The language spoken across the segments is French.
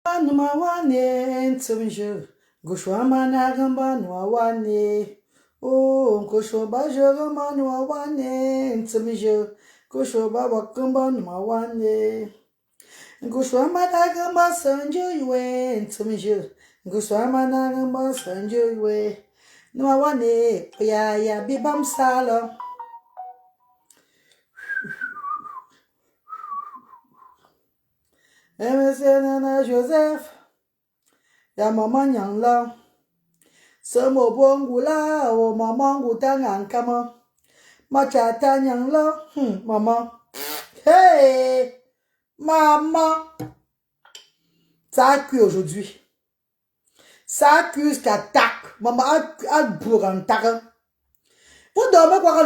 Numa wane tsumju gushwa mana gamba nwa wane oh gushwa ba jogamba nwa wane tsumju gushwa ba wakamba nwa wane gushwa mana gamba sanju ywe tsumju gushwa mana gamba sanju ywe nwa wane ya bibam sala Nana Joseph, ya mama nyangla, Samo bongula, o mama ngutanga kama, machata nyangla, mama, hey, maman, ça a cuit aujourd'hui, ça a cuit jusqu'à tac, maman a bourre en tac. Vous dormez quoi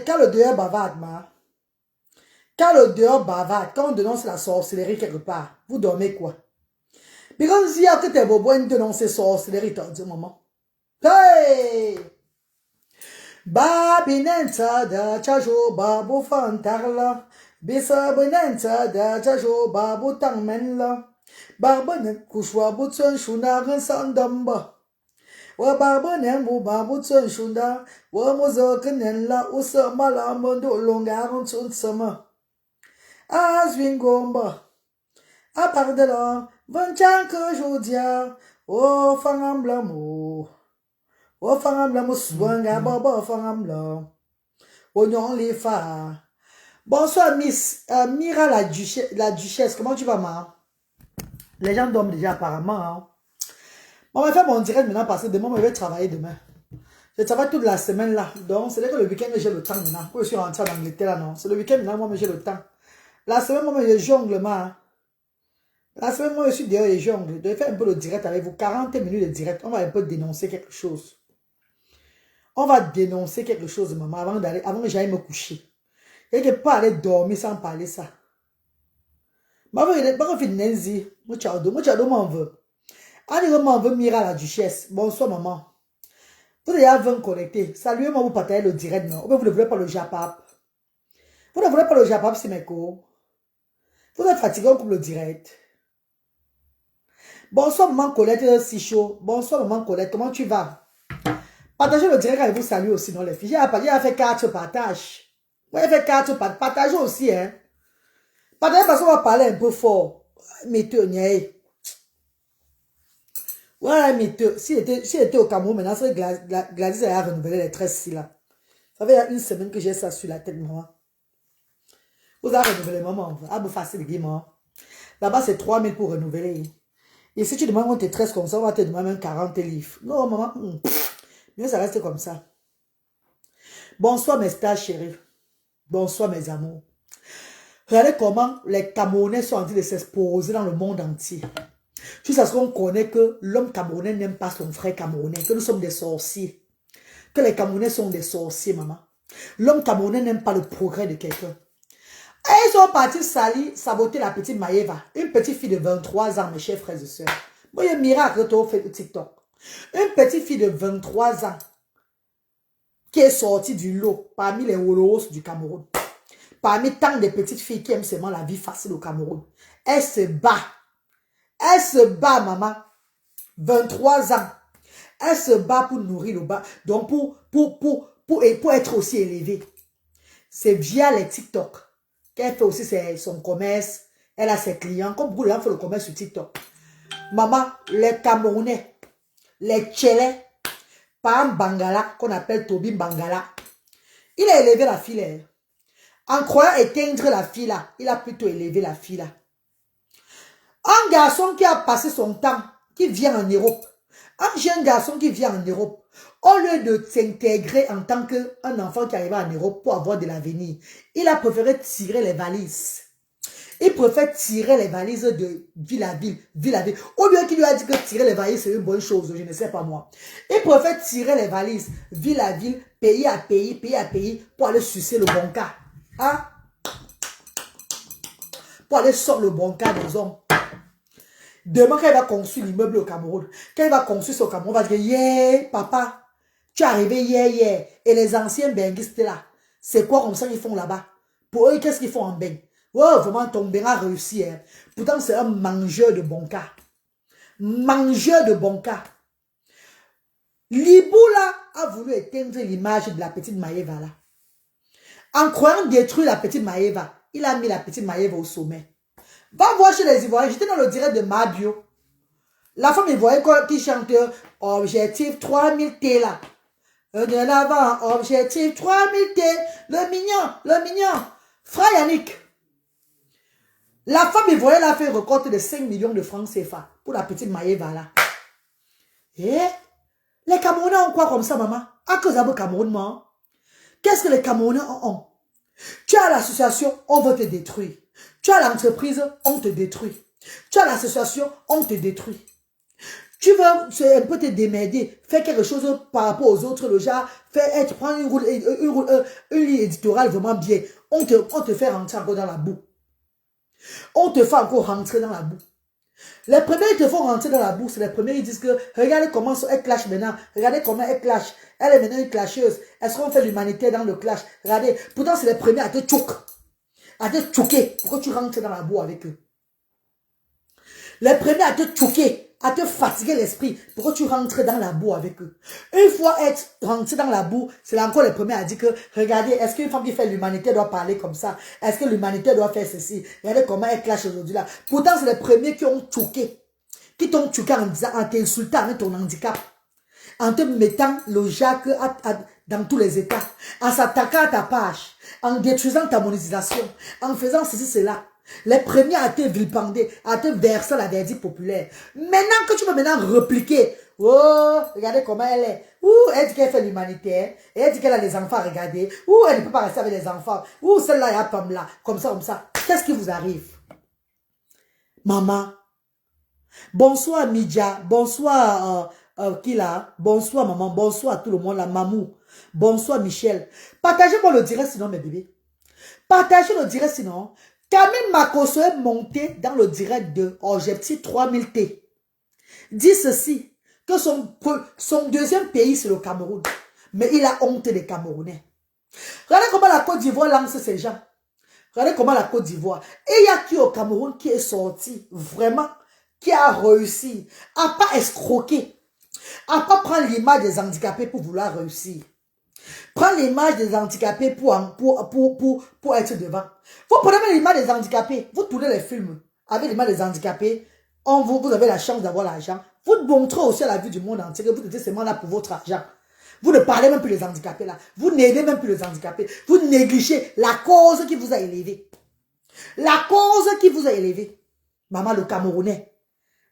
quand le dehors bavarde, ma? Quand le dehors bavarde, quand on dénonce la sorcellerie quelque part, vous dormez quoi? Because si que t'es beau, on dénonce sorcellerie, t'as dit maman. Hey! Babinensa da chajo babu fantarla, bisa binensa da chajo babu tangmenla, barbanen kushwa butsun shunagan sandamba. Wa barbanen bu babu tsun shunda, wa muzokanen la usa malamondo longaron tsun sama. Azwingomba. À part de là, 20 que je dis, oh, fangam blamo, oh, fangam blamo, swanga, baba, fangam la, oh, non, les fa. Bonsoir, Miss Mira, la duchesse, comment tu vas, ma? Les gens dorment déjà, apparemment. Hein? On va faire mon direct maintenant parce que demain, je vais travailler demain. Je travaille toute la semaine là. Donc, c'est là que le week-end, j'ai le temps maintenant. Quand je suis rentré en Angleterre, non. C'est le week-end maintenant, moi, j'ai le temps. La semaine, moi, je jongle, ma. La semaine, moi, je suis dehors et jongle. Je vais faire un peu le direct avec vous. 40 minutes de direct. On va un peu dénoncer quelque chose. On va dénoncer quelque chose, maman, avant que j'aille me coucher. Et que pas aller dormir sans parler ça. Maman, je vais faire une nenzi. Moi, tu m'en veux. Annie, m'en veut Mira, la duchesse. Bonsoir, maman. Vous avez 20 connectés. Salut, moi, vous partagez le direct, non? Ou bien vous ne voulez pas le Japap. Vous ne voulez pas le Japap, c'est mes cours. Vous êtes fatigué, on coupe le direct. Bonsoir, maman Colette, si chaud. Bonsoir, maman Colette, comment tu vas? Partagez le direct avec vous, salut aussi, non, les filles. J'ai fait 4 partages. Moi, j'ai fait 4 partages. Partagez aussi, hein. Partagez parce qu'on va parler un peu fort. Mettez, ouais, mettez. Si était au Cameroun, maintenant, c'est Gladys a renouvelé les tresses ici, là. Ça fait une semaine que j'ai ça sur la tête, moi. Vous avez renouvelé, maman. Ah, vous facile, maman. Là-bas, c'est 3000 pour renouveler. Et si tu demandes qu'on te tresse comme ça, on va te demander même 40 livres. Non, maman. Mais ça reste comme ça. Bonsoir, mes stars chéris. Bonsoir, mes amours. Regardez comment les Camerounais sont en train de s'exposer dans le monde entier. Jusqu'à ce qu'on connaît que l'homme camerounais n'aime pas son frère camerounais, que nous sommes des sorciers. Que les Camerounais sont des sorciers, maman. L'homme camerounais n'aime pas le progrès de quelqu'un. Et ils sont partis saboter la petite Maëva, une petite fille de 23 ans, mes chers frères et sœurs. Moi, il y a un miracle que tu as fait le TikTok. Une petite fille de 23 ans qui est sortie du lot parmi les Wolos du Cameroun. Parmi tant de petites filles qui aiment seulement la vie facile au Cameroun. Elle se bat. Elle se bat, maman. 23 ans. Elle se bat pour nourrir le bas. Donc, pour être aussi élevée. C'est via les TikTok qu'elle fait aussi son commerce. Elle a ses clients. Comme beaucoup de gens font le commerce sur TikTok. Maman, les Camerounais, les Tchélés, par un Bangala, qu'on appelle Toby Bangala, il a élevé la fille. En croyant éteindre la fille là, il a plutôt élevé la fille là. Un garçon qui a passé son temps, qui vient en Europe, un jeune garçon qui vient en Europe, au lieu de s'intégrer en tant qu'un enfant qui arrive en Europe pour avoir de l'avenir, il a préféré tirer les valises. Il préfère tirer les valises de ville à ville, ville à ville. Au lieu qu'il lui a dit que tirer les valises, c'est une bonne chose, je ne sais pas moi. Il préfère tirer les valises, ville à ville, pays à pays, pour aller sucer le bon cas. Hein? Pour aller sortir le bon cas des hommes. Demain, quand il va construire l'immeuble au Cameroun, quand il va construire ce Cameroun, on va dire, yeah, papa, tu es arrivé hier. Et les anciens benguistes là, c'est quoi comme ça qu'ils font là-bas? Pour eux, qu'est-ce qu'ils font en beng? Oh, vraiment, ton beng a réussi. Hein. Pourtant, c'est un mangeur de bon cas. Mangeur de bon cas. Libou là a voulu éteindre l'image de la petite Maëva là. En croyant détruire la petite Maëva, il a mis la petite Maëva au sommet. Va voir chez les Ivoiriens, j'étais dans le direct de Mabio. La femme ivoirienne qui chante objectif 3000 T là. De l'avant, objectif 3000 T. Le mignon. Frère Yannick. La femme ivoirienne a fait un record de 5 millions de francs CFA pour la petite Maëva là. Et les Camerounais ont quoi comme ça, maman? À cause de Cameroun, moi. Qu'est-ce que les Camerounais ont? Tu as l'association, on veut te détruire. Tu as l'entreprise, on te détruit. Tu as l'association, on te détruit. Tu veux un peu te démerder, faire quelque chose par rapport aux autres, le genre, prendre une ligne éditoriale vraiment bien. On te fait rentrer encore dans la boue. On te fait encore rentrer dans la boue. Les premiers, ils te font rentrer dans la boue. C'est les premiers, ils disent que regardez comment elle clash maintenant. Regardez comment elle clash. Elle est maintenant une clasheuse. Est-ce qu'on fait l'humanité dans le clash? Regardez. Pourtant, c'est les premiers à te choquer. À te choquer. Pourquoi tu rentres dans la boue avec eux? Les premiers à te choquer. À te fatiguer l'esprit. Pourquoi tu rentres dans la boue avec eux? Une fois être rentré dans la boue, c'est encore les premiers à dire que regardez, est-ce qu'une femme qui fait l'humanité doit parler comme ça? Est-ce que l'humanité doit faire ceci? Regardez comment elle clash aujourd'hui là. Pourtant, c'est les premiers qui ont choqué. Qui t'ont choqué en t'insultant avec ton handicap. En te mettant le jack dans tous les états. En s'attaquant à ta page. En détruisant ta monétisation. En faisant ceci, cela. Les premiers à te vilipender, à te verser la verdict populaire. Maintenant que tu peux maintenant repliquer. Oh, regardez comment elle est. Ouh, elle dit qu'elle fait l'humanitaire. Et elle dit qu'elle a les enfants à regarder. Ouh, elle ne peut pas rester avec les enfants. Ouh, celle-là, il y a comme là. Comme ça. Qu'est-ce qui vous arrive? Maman. Bonsoir, Midja. Bonsoir, qui là? Bonsoir, maman. Bonsoir à tout le monde, la mamou. Bonsoir, Michel. Partagez-moi le direct sinon, mes bébés. Partagez le direct sinon. Camille Makosso est monté dans le direct de Objectif 3000 T. Dit ceci, que son deuxième pays, c'est le Cameroun. Mais il a honte des Camerounais. Regardez comment la Côte d'Ivoire lance ces gens. Regardez comment la Côte d'Ivoire. Et il y a qui au Cameroun qui est sorti, vraiment, qui a réussi à ne pas escroquer, à ne pas prendre l'image des handicapés pour vouloir réussir. Prendre l'image des handicapés pour être devant. Vous prenez l'image des handicapés, vous tournez les films avec l'image des handicapés, vous avez la chance d'avoir l'argent. Vous montrez aussi à la vue du monde entier que vous êtes seulement là pour votre argent. Vous ne parlez même plus des handicapés là. Vous n'aidez même plus les handicapés. Vous négligez la cause qui vous a élevé. La cause qui vous a élevé. Maman, le Camerounais.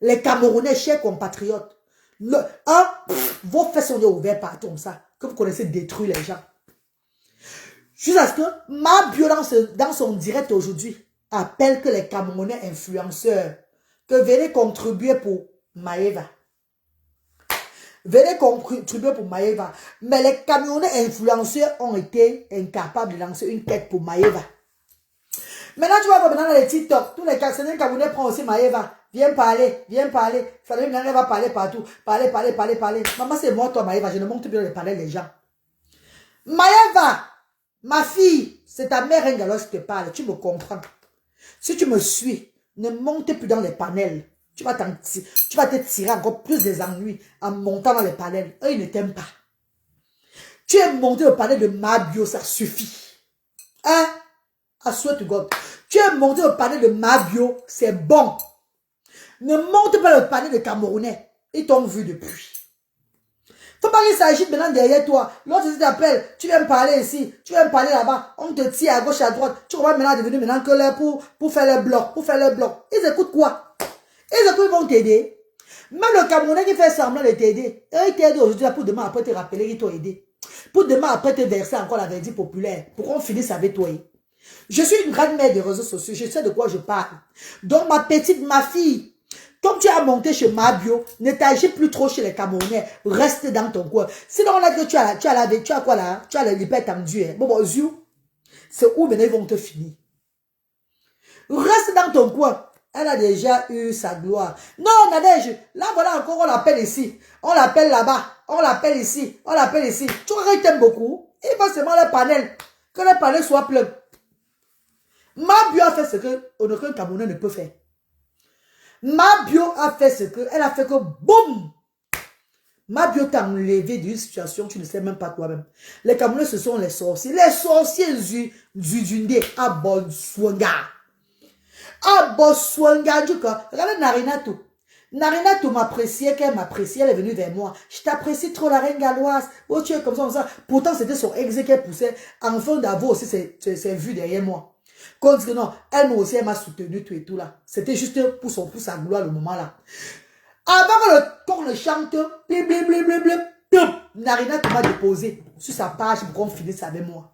Les Camerounais, chers compatriotes. Vos fesses sont ouvertes partout comme ça. Que vous connaissez détruire les gens. Jusqu'à ce que Mabio dans son direct aujourd'hui appelle que les Camerounais influenceurs que venez contribuer pour Maëva. Venez contribuer pour Maëva. Mais les Camerounais influenceurs ont été incapables de lancer une quête pour Maëva. Maintenant, tu vas voir maintenant dans les TikTok. Tous les Camerounais prennent aussi Maëva. Viens parler. Ça veut dire qu'elle va parler partout. Parler. Maman, c'est moi, toi, Maëva. Je ne monte plus dans les palais des gens. Maëva, ma fille, c'est ta mère, alors je te parle. Tu me comprends. Si tu me suis, ne monte plus dans les panels. Tu vas te tirer encore plus des ennuis en montant dans les panels. Eux, ils ne t'aiment pas. Tu es monté au panel de Mabio, ça suffit. Hein? I swear to God. Tu es monté au panel de Mabio, c'est bon. Ne monte pas le panel de Camerounais. Ils t'ont vu depuis. Faut pas qu'il s'agisse maintenant derrière toi. L'autre t'appelle, tu viens me parler ici, tu viens me parler là-bas, on te tire à gauche et à droite. Tu vas maintenant devenir maintenant que là pour faire le bloc, Ils écoutent quoi? Ils vont t'aider. Même le Camerounais qui fait semblant de t'aider, il t'aide aujourd'hui pour demain après te rappeler qu'ils t'ont aidé. Pour demain après te verser encore la verdict populaire. Pour qu'on finisse avec toi. Je suis une grande mère des réseaux sociaux, je sais de quoi je parle. Donc ma fille, comme tu as monté chez Mabio, ne t'agis plus trop chez les Camerounais. Reste dans ton coin. Sinon, on a dit que tu as quoi là? Tu as l'hypertendu. Hein? Bon, c'est où maintenant ils vont te finir. Reste dans ton coin. Elle a déjà eu sa gloire. Non, Nadège, là voilà encore, on l'appelle ici. On l'appelle là-bas. On l'appelle ici. Tu vois qu'il t'aime beaucoup. Il va seulement le panel. Que le panel soit plein. Mabio a fait ce que aucun Camerounais ne peut faire. Ma bio a fait ce que, elle a fait que boum. Ma bio t'a enlevé d'une situation, tu ne sais même pas toi-même. Les Camerounais, ce sont les sorciers. Les sorciers du Dundé à Botswana. À Botswana, du coup. Regardez Narinato. Narinato m'appréciait, qu'elle m'appréciait, elle est venue vers moi. Je t'apprécie trop, la reine galloise. Oh, tu es comme ça, comme ça. Pourtant, c'était son ex qu'elle poussait. Enfin, d'avoir aussi ses vues derrière moi. Quand que non, elle aussi, elle m'a soutenu, tout et tout là. C'était juste pour sa gloire, le moment là. Avant qu'on le chante, blip, blip, blip, blip, blip, Narina m'a déposé sur sa page pour qu'on finisse avec moi.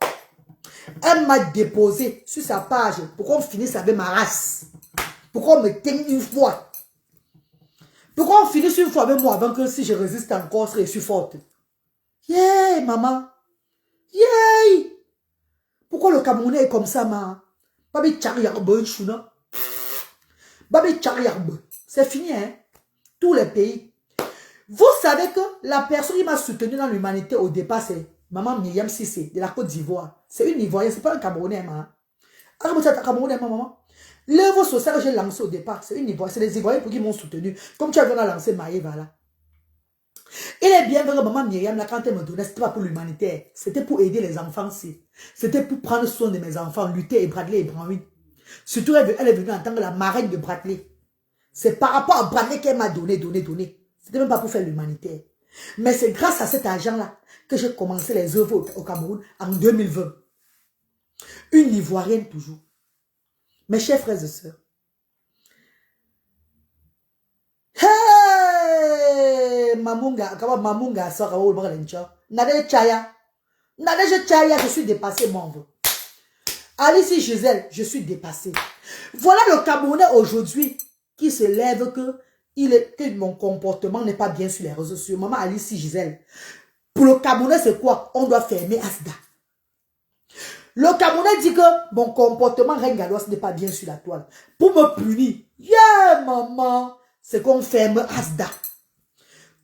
Elle m'a déposé sur sa page pour qu'on finisse avec ma race. Pour qu'on me tienne une fois. Pour qu'on finisse une fois avec moi avant que si je résiste encore, je suis forte. Yeah, maman. Yeah. Pourquoi le Camerounais est comme ça, ma? Babi Tchariarbe, chouna. Babi Tchariarbe. C'est fini, hein? Tous les pays. Vous savez que la personne qui m'a soutenu dans l'humanité au départ, c'est Maman Myriam Sissé de la Côte d'Ivoire. C'est une Ivoirienne, c'est pas un Camerounais, maman. Ah, c'est un Camerounais, maman. L'œuvre sociale que j'ai lancée au départ, c'est une Ivoirienne. C'est les Ivoiriens qui m'ont soutenu. Comme tu as vu, on a lancé Maïva là. Il est bien vrai que maman Myriam, là, quand elle me donnait, c'était pas pour l'humanité. C'était pour aider les enfants aussi. C'était pour prendre soin de mes enfants, lutter et Bradley et Branwyn. Surtout, elle est venue en tant que la marraine de Bradley. C'est par rapport à Bradley qu'elle m'a donné. C'était même pas pour faire l'humanité. Mais c'est grâce à cet argent-là que j'ai commencé les œuvres au Cameroun en 2020. Une Ivoirienne toujours. Mes chers frères et sœurs. Hey! Mamunga, Sora, Nade Chaya, je suis dépassé, mon veut. Alice Gisèle, je suis dépassé. Voilà le Camerounais aujourd'hui qui se lève que mon comportement n'est pas bien sur les réseaux sociaux. Maman Alice Gisèle. Pour le Camerounais, c'est quoi? On doit fermer Asda. Le Camerounais dit que mon comportement reine galloise n'est pas bien sur la toile. Pour me punir. Yeah, maman. C'est qu'on ferme Asda.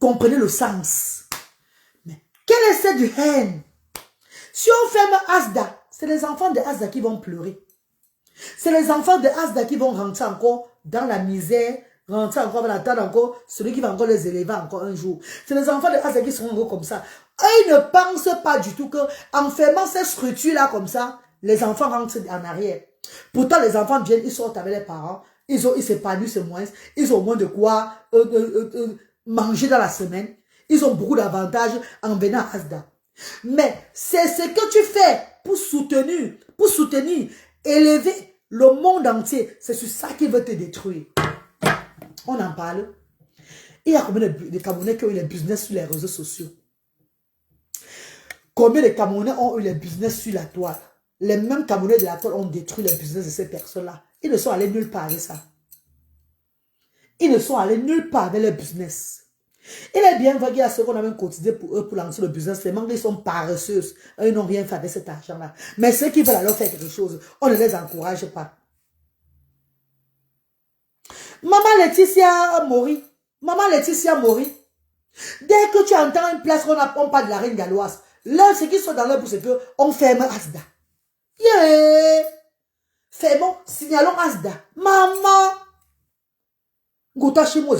Comprenez le sens. Mais quel est ce du haine? Si on ferme Asda, c'est les enfants de Asda qui vont pleurer. C'est les enfants de Asda qui vont rentrer encore dans la misère, rentrer encore dans la table encore, celui qui va encore les élever encore un jour. C'est les enfants de Asda qui seront encore comme ça. Et ils ne pensent pas du tout qu'en fermant ces structures-là comme ça, les enfants rentrent en arrière. Pourtant, les enfants viennent, ils sortent avec les parents, ils s'épanouissent moins, ils ont moins de quoi manger dans la semaine. Ils ont beaucoup d'avantages en venant à Asda. Mais c'est ce que tu fais pour soutenir, élever le monde entier. C'est sur ça qu'il veut te détruire. On en parle. Il y a combien de Camerounais qui ont eu les business sur les réseaux sociaux? Combien de Camerounais ont eu les business sur la toile? Les mêmes Camerounais de la toile ont détruit les business de ces personnes-là. Ils ne sont allés nulle part avec ça. Ils ne sont allés nulle part avec le business. Il est bien vrai qu'il y a ceux qu'on a même cotisé pour eux pour lancer le business. Les membres, ils sont paresseuses. Eux, ils n'ont rien fait avec cet argent-là. Mais ceux qui veulent alors faire quelque chose, on ne les encourage pas. Maman Laetitia Mori. Maman Laetitia Mori. Dès que tu entends une place qu'on n'apprend pas de la reine galloise, là, ce qui sont dans leur bouche, c'est qu'on ferme Asda. Yeah! Fermons, signalons Asda. Maman! Gouta chez moi,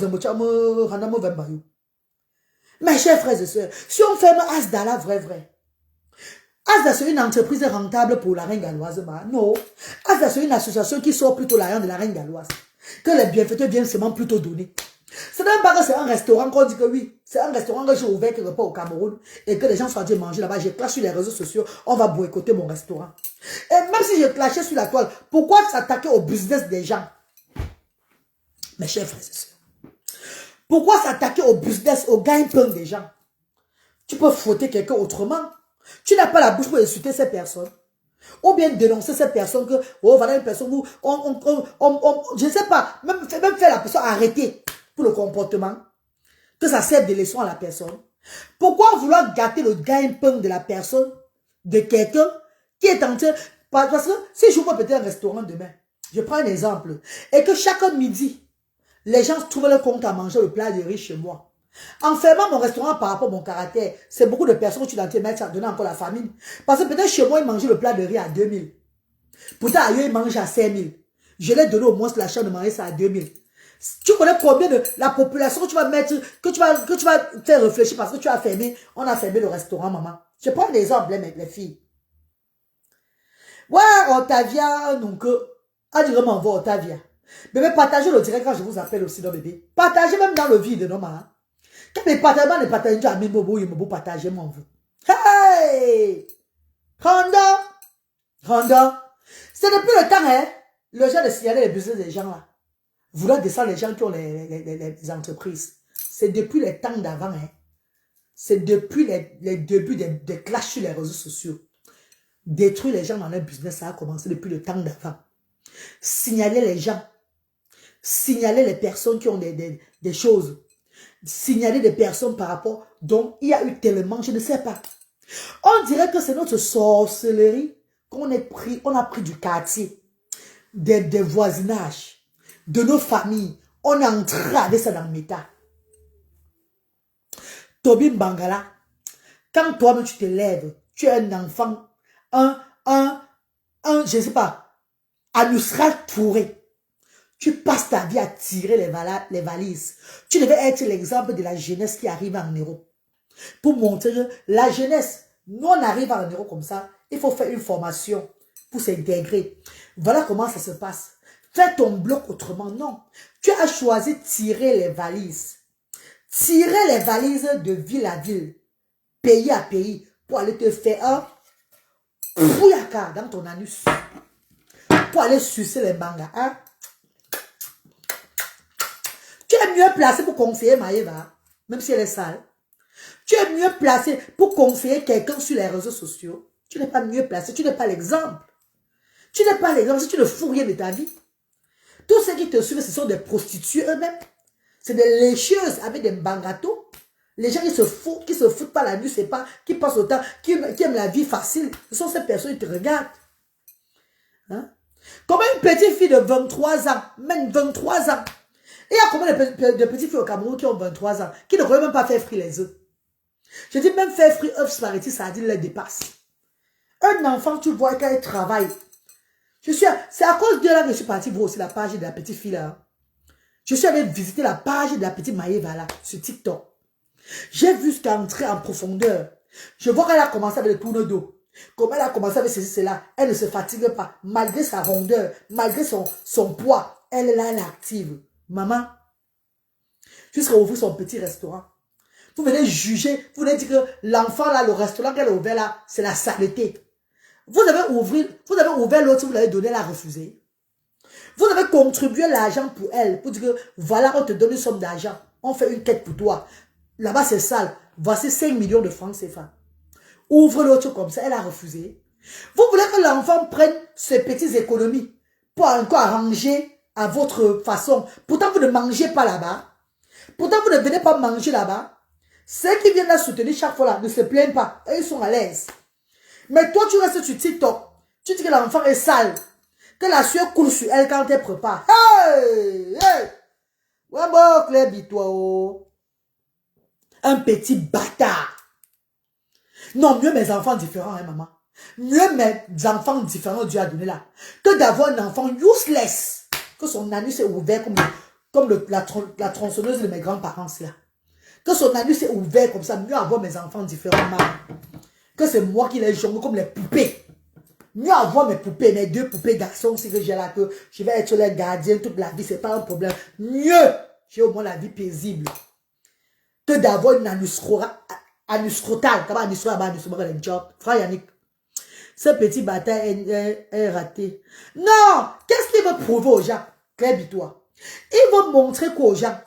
mes chers frères et sœurs, si on ferme Asda là, vrai. Asda, c'est une entreprise rentable pour la reine galloise. Non. Asda, c'est une association qui sort plutôt l'argent de la reine galloise. Que les bienfaiteurs viennent seulement plutôt donner. C'est même pas que c'est un restaurant qu'on dit que oui. C'est un restaurant que j'ai ouvert quelque part au Cameroun et que les gens sont en train de manger là-bas. Je clash sur les réseaux sociaux. On va boycotter mon restaurant. Et même si je clashais sur la toile, pourquoi s'attaquer au business des gens? Mes chers frères et sœurs. Pourquoi s'attaquer au business, au gain-pain des gens? Tu peux fouetter quelqu'un autrement. Tu n'as pas la bouche pour insulter ces personnes. Ou bien dénoncer ces personnes que, oh, voilà une personne où, je ne sais pas, même faire la personne arrêter pour le comportement. Que ça serve de leçon à la personne. Pourquoi vouloir gâter le gain-pain de la personne, de quelqu'un qui est en train, parce que si je vois peut-être un restaurant demain, je prends un exemple, et que chaque midi, les gens trouvent le compte à manger le plat de riz chez moi. En fermant mon restaurant par rapport à mon caractère, c'est beaucoup de personnes que tu dois te mettre à donner encore la famine. Parce que peut-être chez moi, ils mangeaient le plat de riz à 2000. Pourtant, ailleurs, ils mangent à 5000. Je l'ai donné au moins l'achat de manger ça à 2000. Tu connais combien de la population que tu vas mettre, que tu vas faire réfléchir parce que tu as fermé, on a fermé le restaurant, maman. Je prends des exemples, les filles. Ouais, Otavia, donc, ah, tu m'envoie Otavia. Bébé, partagez le direct quand je vous appelle aussi, non, bébé. Partagez même dans le vide, non, maman. Quand les partagez, tu as mis Bobo, il me partager, mon vous. Hey! Randa. C'est depuis le temps, hein, le genre de signaler les besoins des gens, là. Vouloir descendre les gens qui ont les entreprises. C'est depuis les temps d'avant, hein. C'est depuis les débuts des clashs sur les réseaux sociaux. Détruire les gens dans leur business, ça a commencé depuis le temps d'avant. Signaler les gens. Signaler les personnes qui ont des choses. Signaler des personnes par rapport dont il y a eu tellement, je ne sais pas. On dirait que c'est notre sorcellerie qu'on on a pris du quartier, des voisinages, de nos familles. On est entré avec ça dans le méta. Toby Bangala, quand toi-même tu te lèves, tu es un enfant, je ne sais pas, Anusra Touré. Tu passes ta vie à tirer les valises. Tu devais être l'exemple de la jeunesse qui arrive en Europe. Pour montrer que la jeunesse, nous on arrive en Europe comme ça, il faut faire une formation pour s'intégrer. Voilà comment ça se passe. Fais ton bloc autrement. Non. Tu as choisi de tirer les valises. Tirer les valises de ville à ville, pays à pays, pour aller te faire un pouyaka dans ton anus. Pour aller sucer les mangas. Hein? Tu es mieux placé pour conseiller Maëva, même si elle est sale. Tu es mieux placé pour conseiller quelqu'un sur les réseaux sociaux. Tu n'es pas mieux placé, tu n'es pas l'exemple. Tu n'es pas l'exemple si tu ne fous rien de ta vie. Tous ceux qui te suivent, ce sont des prostituées eux-mêmes. C'est des lécheuses avec des bangatos. Les gens qui se foutent pas la nuit, c'est pas, qui passent au temps, qui aiment la vie facile. Ce sont ces personnes qui te regardent. Hein? Comment une petite fille de 23 ans, même 23 ans, il y a combien de petites filles au Cameroun qui ont 23 ans, qui ne peuvent même pas faire frire les œufs. Je dis même faire frire œufs, spaghetti, ça dit les dépasse. Un enfant, tu vois, quand il travaille. C'est à cause de là que je suis partie voir aussi la page de la petite fille là. Je suis allée visiter la page de la petite Maëva là, sur TikTok. J'ai vu ce qu'elle est entrée en profondeur. Je vois qu'elle a commencé avec le tourne d'eau. Comme elle a commencé avec ceci, cela. Elle ne se fatigue pas. Malgré sa rondeur, malgré son poids, elle est là, elle est active. Maman, jusqu'à ouvrir son petit restaurant. Vous venez juger, vous venez dire que l'enfant là, le restaurant qu'elle a ouvert là, c'est la saleté. Vous avez ouvert l'autre, vous l'avez donné, elle a refusé. Vous avez contribué l'argent pour elle, pour dire que voilà, on te donne une somme d'argent, on fait une quête pour toi. Là-bas, c'est sale. Voici 5 millions de francs CFA. Ouvre l'autre comme ça, elle a refusé. Vous voulez que l'enfant prenne ses petites économies pour encore arranger à votre façon. Pourtant, vous ne mangez pas là-bas. Pourtant, vous ne venez pas manger là-bas. Ceux qui viennent la soutenir chaque fois là ne se plaignent pas. Eux, ils sont à l'aise. Mais toi, tu restes sur TikTok. Tu dis que l'enfant est sale. Que la sueur coule sur elle quand elle prépare. Hey! Hey! Ouais, bon, Claire, toi, oh. Un petit bâtard. Non, mieux mes enfants différents, hein, maman. Mieux mes enfants différents, Dieu a donné là. Que d'avoir un enfant useless. Que son anus est ouvert comme la tronçonneuse de mes grands-parents, là. Que son anus est ouvert comme ça. Mieux avoir mes enfants différents, maman. Que c'est moi qui les jongle comme les poupées. Mieux avoir mes poupées, mes 2 poupées garçons aussi que j'ai là, que je vais être leur gardien toute la vie, c'est pas un problème. Mieux, j'ai au moins la vie paisible. Que d'avoir une anuscrotale. Comment anuscrotale, frère Yannick. Ce petit bâtard est raté. Non! Qu'est-ce qu'il veut prouver aux gens? Claire, toi. Il veut montrer qu'aux gens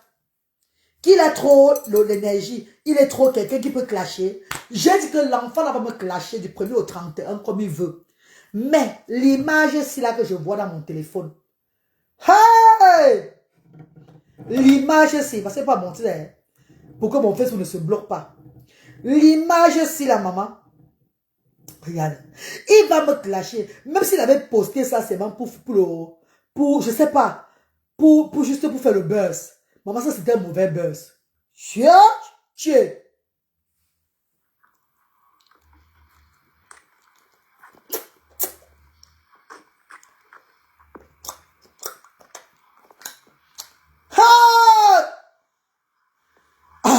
qu'il a trop l'énergie. Il est trop quelqu'un qui peut clasher. J'ai dit que l'enfant va me clasher du 1er au 31 comme il veut. Mais l'image c'est là que je vois dans mon téléphone. Hey! L'image c'est, parce que c'est pas montré, hein, pour que mon Facebook ne se bloque pas. L'image c'est la maman. Regarde. Il va me clasher. Même s'il avait posté ça, c'est même pour je sais pas, juste pour faire le buzz. Maman, ça c'était un mauvais buzz. Tiens.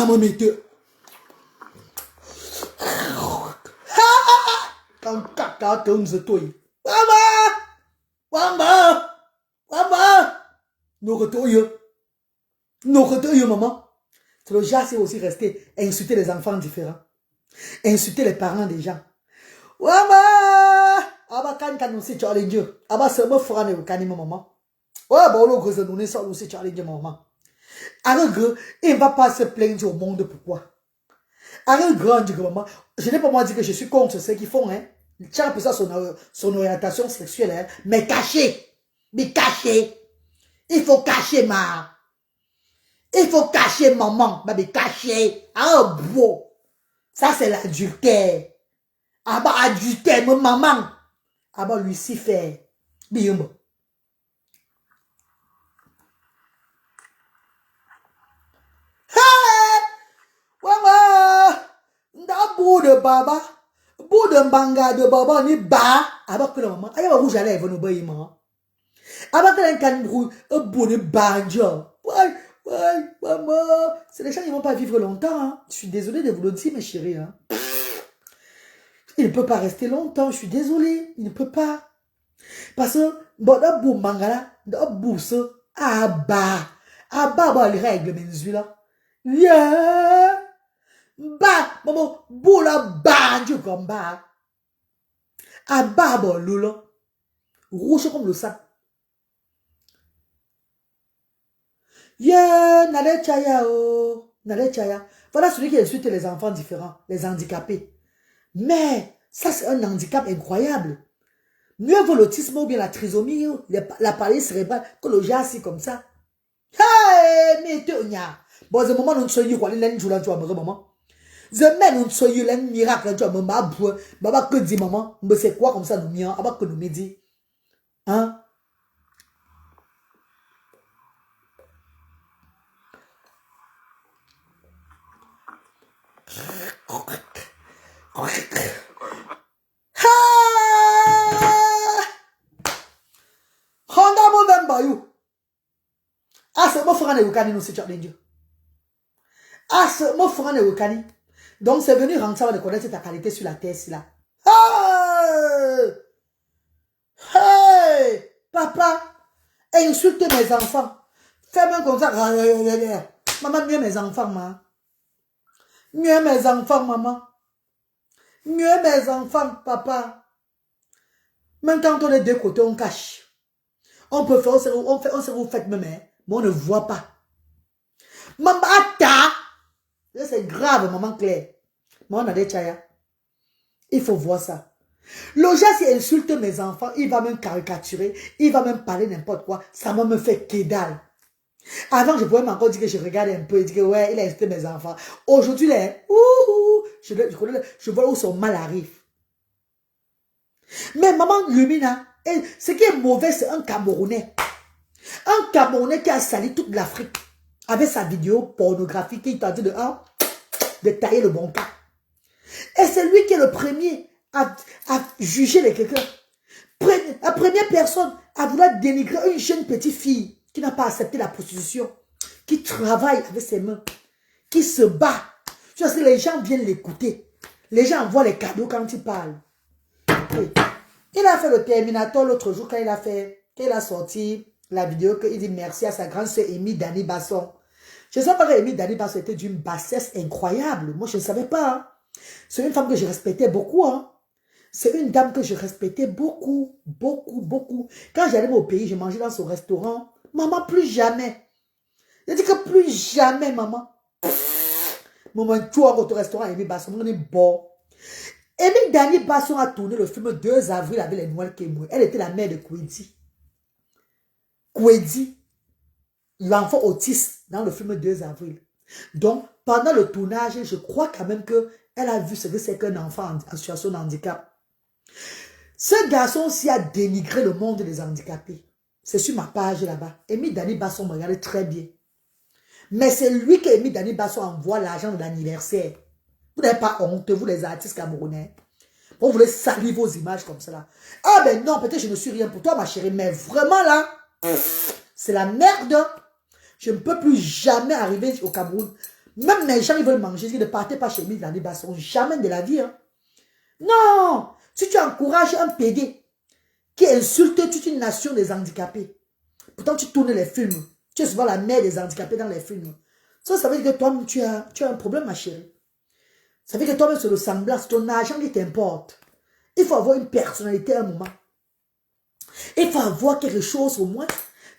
Ah, mon métier. Quand caca te nous toi. Wamba. Nous retournons. Maman. C'est le genre, c'est aussi rester insulter les enfants différents. Insulter les parents des gens. Wamba. Aba kan nous c'est challenge. Aba se me fera ne kan maman. Ouais, bon, le gros nous ça aussi challenge maman. Alors il ne va pas se plaindre au monde pourquoi. Alors grand maman, je n'ai pas moi dit que je suis contre ce qu'ils font hein. Chacun peut ça son orientation sexuelle hein, mais caché. Mais caché. Il faut cacher ma. Il faut cacher maman, mais cacher. Ah bon. Ça c'est l'adultère. Ah bah adultère mon maman. Ah bah Lucifer. Bien. Bout de baba, bout de banga de baba ni ba, avec que la maman, aïe, rouge à lèvres, nous baillons. Avec que l'un can rouge, un bout de banjo. Ouais, maman, c'est les gens qui ne vont pas vivre longtemps. Hein. Je suis désolée de vous le dire, mes chéris. Hein. Il ne peut pas rester longtemps, je suis désolée, il ne peut pas. Parce que, bon, un bout de manga là, un bout ça, ah bah, les règles, mes yeux là. Yeah! Ba, maman, boula banjo comme ba. A babo lolo. Rouge comme le sang. Yeah, nale chaya oh. Nale chaya. Voilà celui qui insulte les enfants différents, les handicapés. Mais, ça c'est un handicap incroyable. Mieux vaut l'autisme ou bien la trisomie, la paralysie cérébrale, que le jassi comme ça. Hey, mais tu nya. Bon, ce moment, nous sommes quoi, les gens tu vas me maman. Je mets nous soyons les miracles, tu vas me m'abouer. Baba que dit maman, mais c'est quoi comme ça nous miens, aba que nous me dit. Hein? Honda Movember you. Ah, c'est mon frère ne wukani nous c'est challenge. Ah, c'est mon frère ne wukani. Donc c'est venu rentrer de connaître ta qualité sur la terre là. Hey, papa, insulte mes enfants. Fais-moi comme ça. Maman, mieux mes enfants, maman. Mieux mes enfants, maman. Mieux mes enfants, papa. Même quand on est de côté, on cache. On peut faire, on se vous faites même, mais on ne voit pas. Maman, c'est grave, maman Claire. Maman, on a des chaya. Il faut voir ça. Le gars, s'il insulte mes enfants, il va même caricaturer, il va même parler n'importe quoi. Ça me fait que dalle. Avant, je pouvais encore dire que je regarde un peu et dire que ouais, il a insulté mes enfants. Aujourd'hui, je vois où son mal arrive. Mais maman Lumina, ce qui est mauvais, c'est un Camerounais. Un Camerounais qui a sali toute l'Afrique avec sa vidéo pornographique qui t'a dit de tailler le bon cas. Et c'est lui qui est le premier à juger les quelqu'un. La première personne à vouloir dénigrer une jeune petite fille qui n'a pas accepté la prostitution, qui travaille avec ses mains, qui se bat. Parce que les gens viennent l'écouter. Les gens envoient les cadeaux quand il parle. Oui. Il a fait le Terminator l'autre jour quand il a sorti la vidéo, qu'il dit merci à sa grande sœur Amy Dani Basson. Je ne sais pas que Amy Dani Basson était d'une bassesse incroyable. Moi, je ne savais pas. Hein. C'est une femme que je respectais beaucoup. Hein. C'est une dame que je respectais beaucoup, beaucoup, beaucoup. Quand j'allais au pays, je mangeais dans son restaurant. Maman, plus jamais. Je dis que plus jamais, maman. Maman, tu vois votre restaurant, Amy Basson, on est bon. Amy Dani Basson a tourné le film 2 avril avec les Noël Kémoué. Elle était la mère de Kwedi. Kwedi, l'enfant autiste dans le film 2 avril. Donc, pendant le tournage, je crois quand même qu'elle a vu ce que c'est qu'un enfant en situation de handicap. Ce garçon aussi a dénigré le monde des handicapés. C'est sur ma page là-bas. Amy Dani Basson me regarde très bien. Mais c'est lui que Amy Dani Basson envoie l'argent de l'anniversaire. Vous n'avez pas honte, vous les artistes camerounais. Vous voulez salir vos images comme ça là. Ah ben non, peut-être je ne suis rien pour toi ma chérie. Mais vraiment là, c'est la merde. Je ne peux plus jamais arriver au Cameroun. Même les gens, ils veulent manger, ils ne partez pas chez Émile Dani Basson. Jamais de la vie. Hein. Non. Si tu encourages un PD qui insulte toute une nation des handicapés, pourtant tu tournes les films, tu es souvent la mère des handicapés dans les films. Ça veut dire que toi-même, tu as un problème, ma chérie. Ça veut dire que toi-même, c'est le semblant, c'est ton argent qui t'importe. Il faut avoir une personnalité à un moment. Il faut avoir quelque chose au moins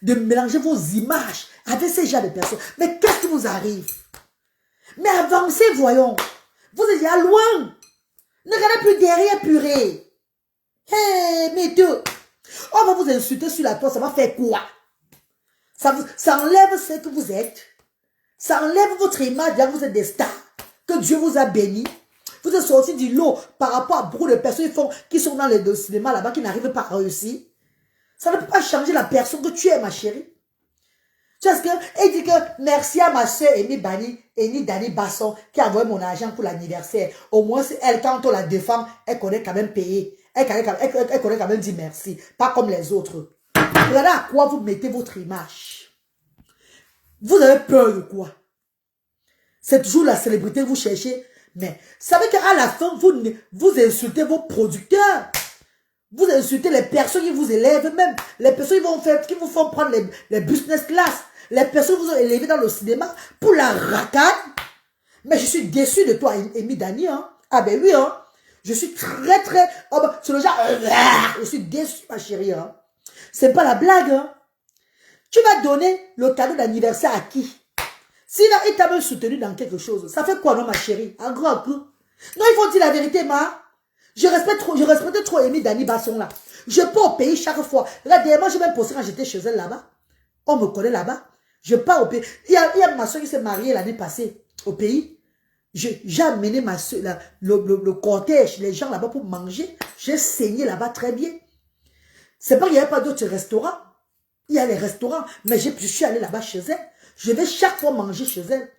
de mélanger vos images avec ces genres de personnes. Mais qu'est-ce qui vous arrive? Mais avancez, voyons. Vous êtes à loin. Ne regardez plus derrière, purée. Hé, mais deux. On va vous insulter sur la toile, ça va faire quoi? Ça enlève ce que vous êtes. Ça enlève votre image, là vous êtes des stars. Que Dieu vous a béni. Vous êtes sortis du lot par rapport à beaucoup de personnes qui sont dans le cinéma là-bas, qui n'arrivent pas à réussir. Ça ne peut pas changer la personne que tu es, ma chérie. Tu vois ce que, elle dit que merci à ma soeur Émile Dani Basson, qui a envoyé mon argent pour l'anniversaire. Au moins, elle, quand on la défend, elle connaît quand même payer. Elle connaît quand même dire merci. Pas comme les autres. Regardez à quoi vous mettez votre image. Vous avez peur de quoi? C'est toujours la célébrité que vous cherchez. Mais, savez qu'à la fin, vous insultez vos producteurs. Vous insultez les personnes qui vous élèvent même. Les personnes qui vous font prendre les business class. Les personnes qui vous ont élevé dans le cinéma pour la racade. Mais je suis déçu de toi, Émile Dani. Hein? Ah ben oui, hein. Je suis très, très... Oh ben, c'est le genre... Je suis déçu, ma chérie. Hein? C'est pas la blague. Hein? Tu vas donner le cadeau d'anniversaire à qui? Si là, il t'a même soutenu dans quelque chose, ça fait quoi, non, ma chérie? Un grand coup. Non, il faut dire la vérité, ma. Je respecte trop Émile Dani Basson, là. Je pars au pays chaque fois. Là, dernièrement, j'ai même posté quand j'étais chez elle, là-bas. On me connaît là-bas. Je pars au pays. Il y a ma soeur qui s'est mariée l'année passée au pays. J'ai amené ma soeur, le cortège, les gens là-bas pour manger. J'ai saigné là-bas très bien. C'est pas qu'il n'y avait pas d'autres restaurants. Il y a les restaurants, mais je suis allée là-bas chez elle. Je vais chaque fois manger chez elle.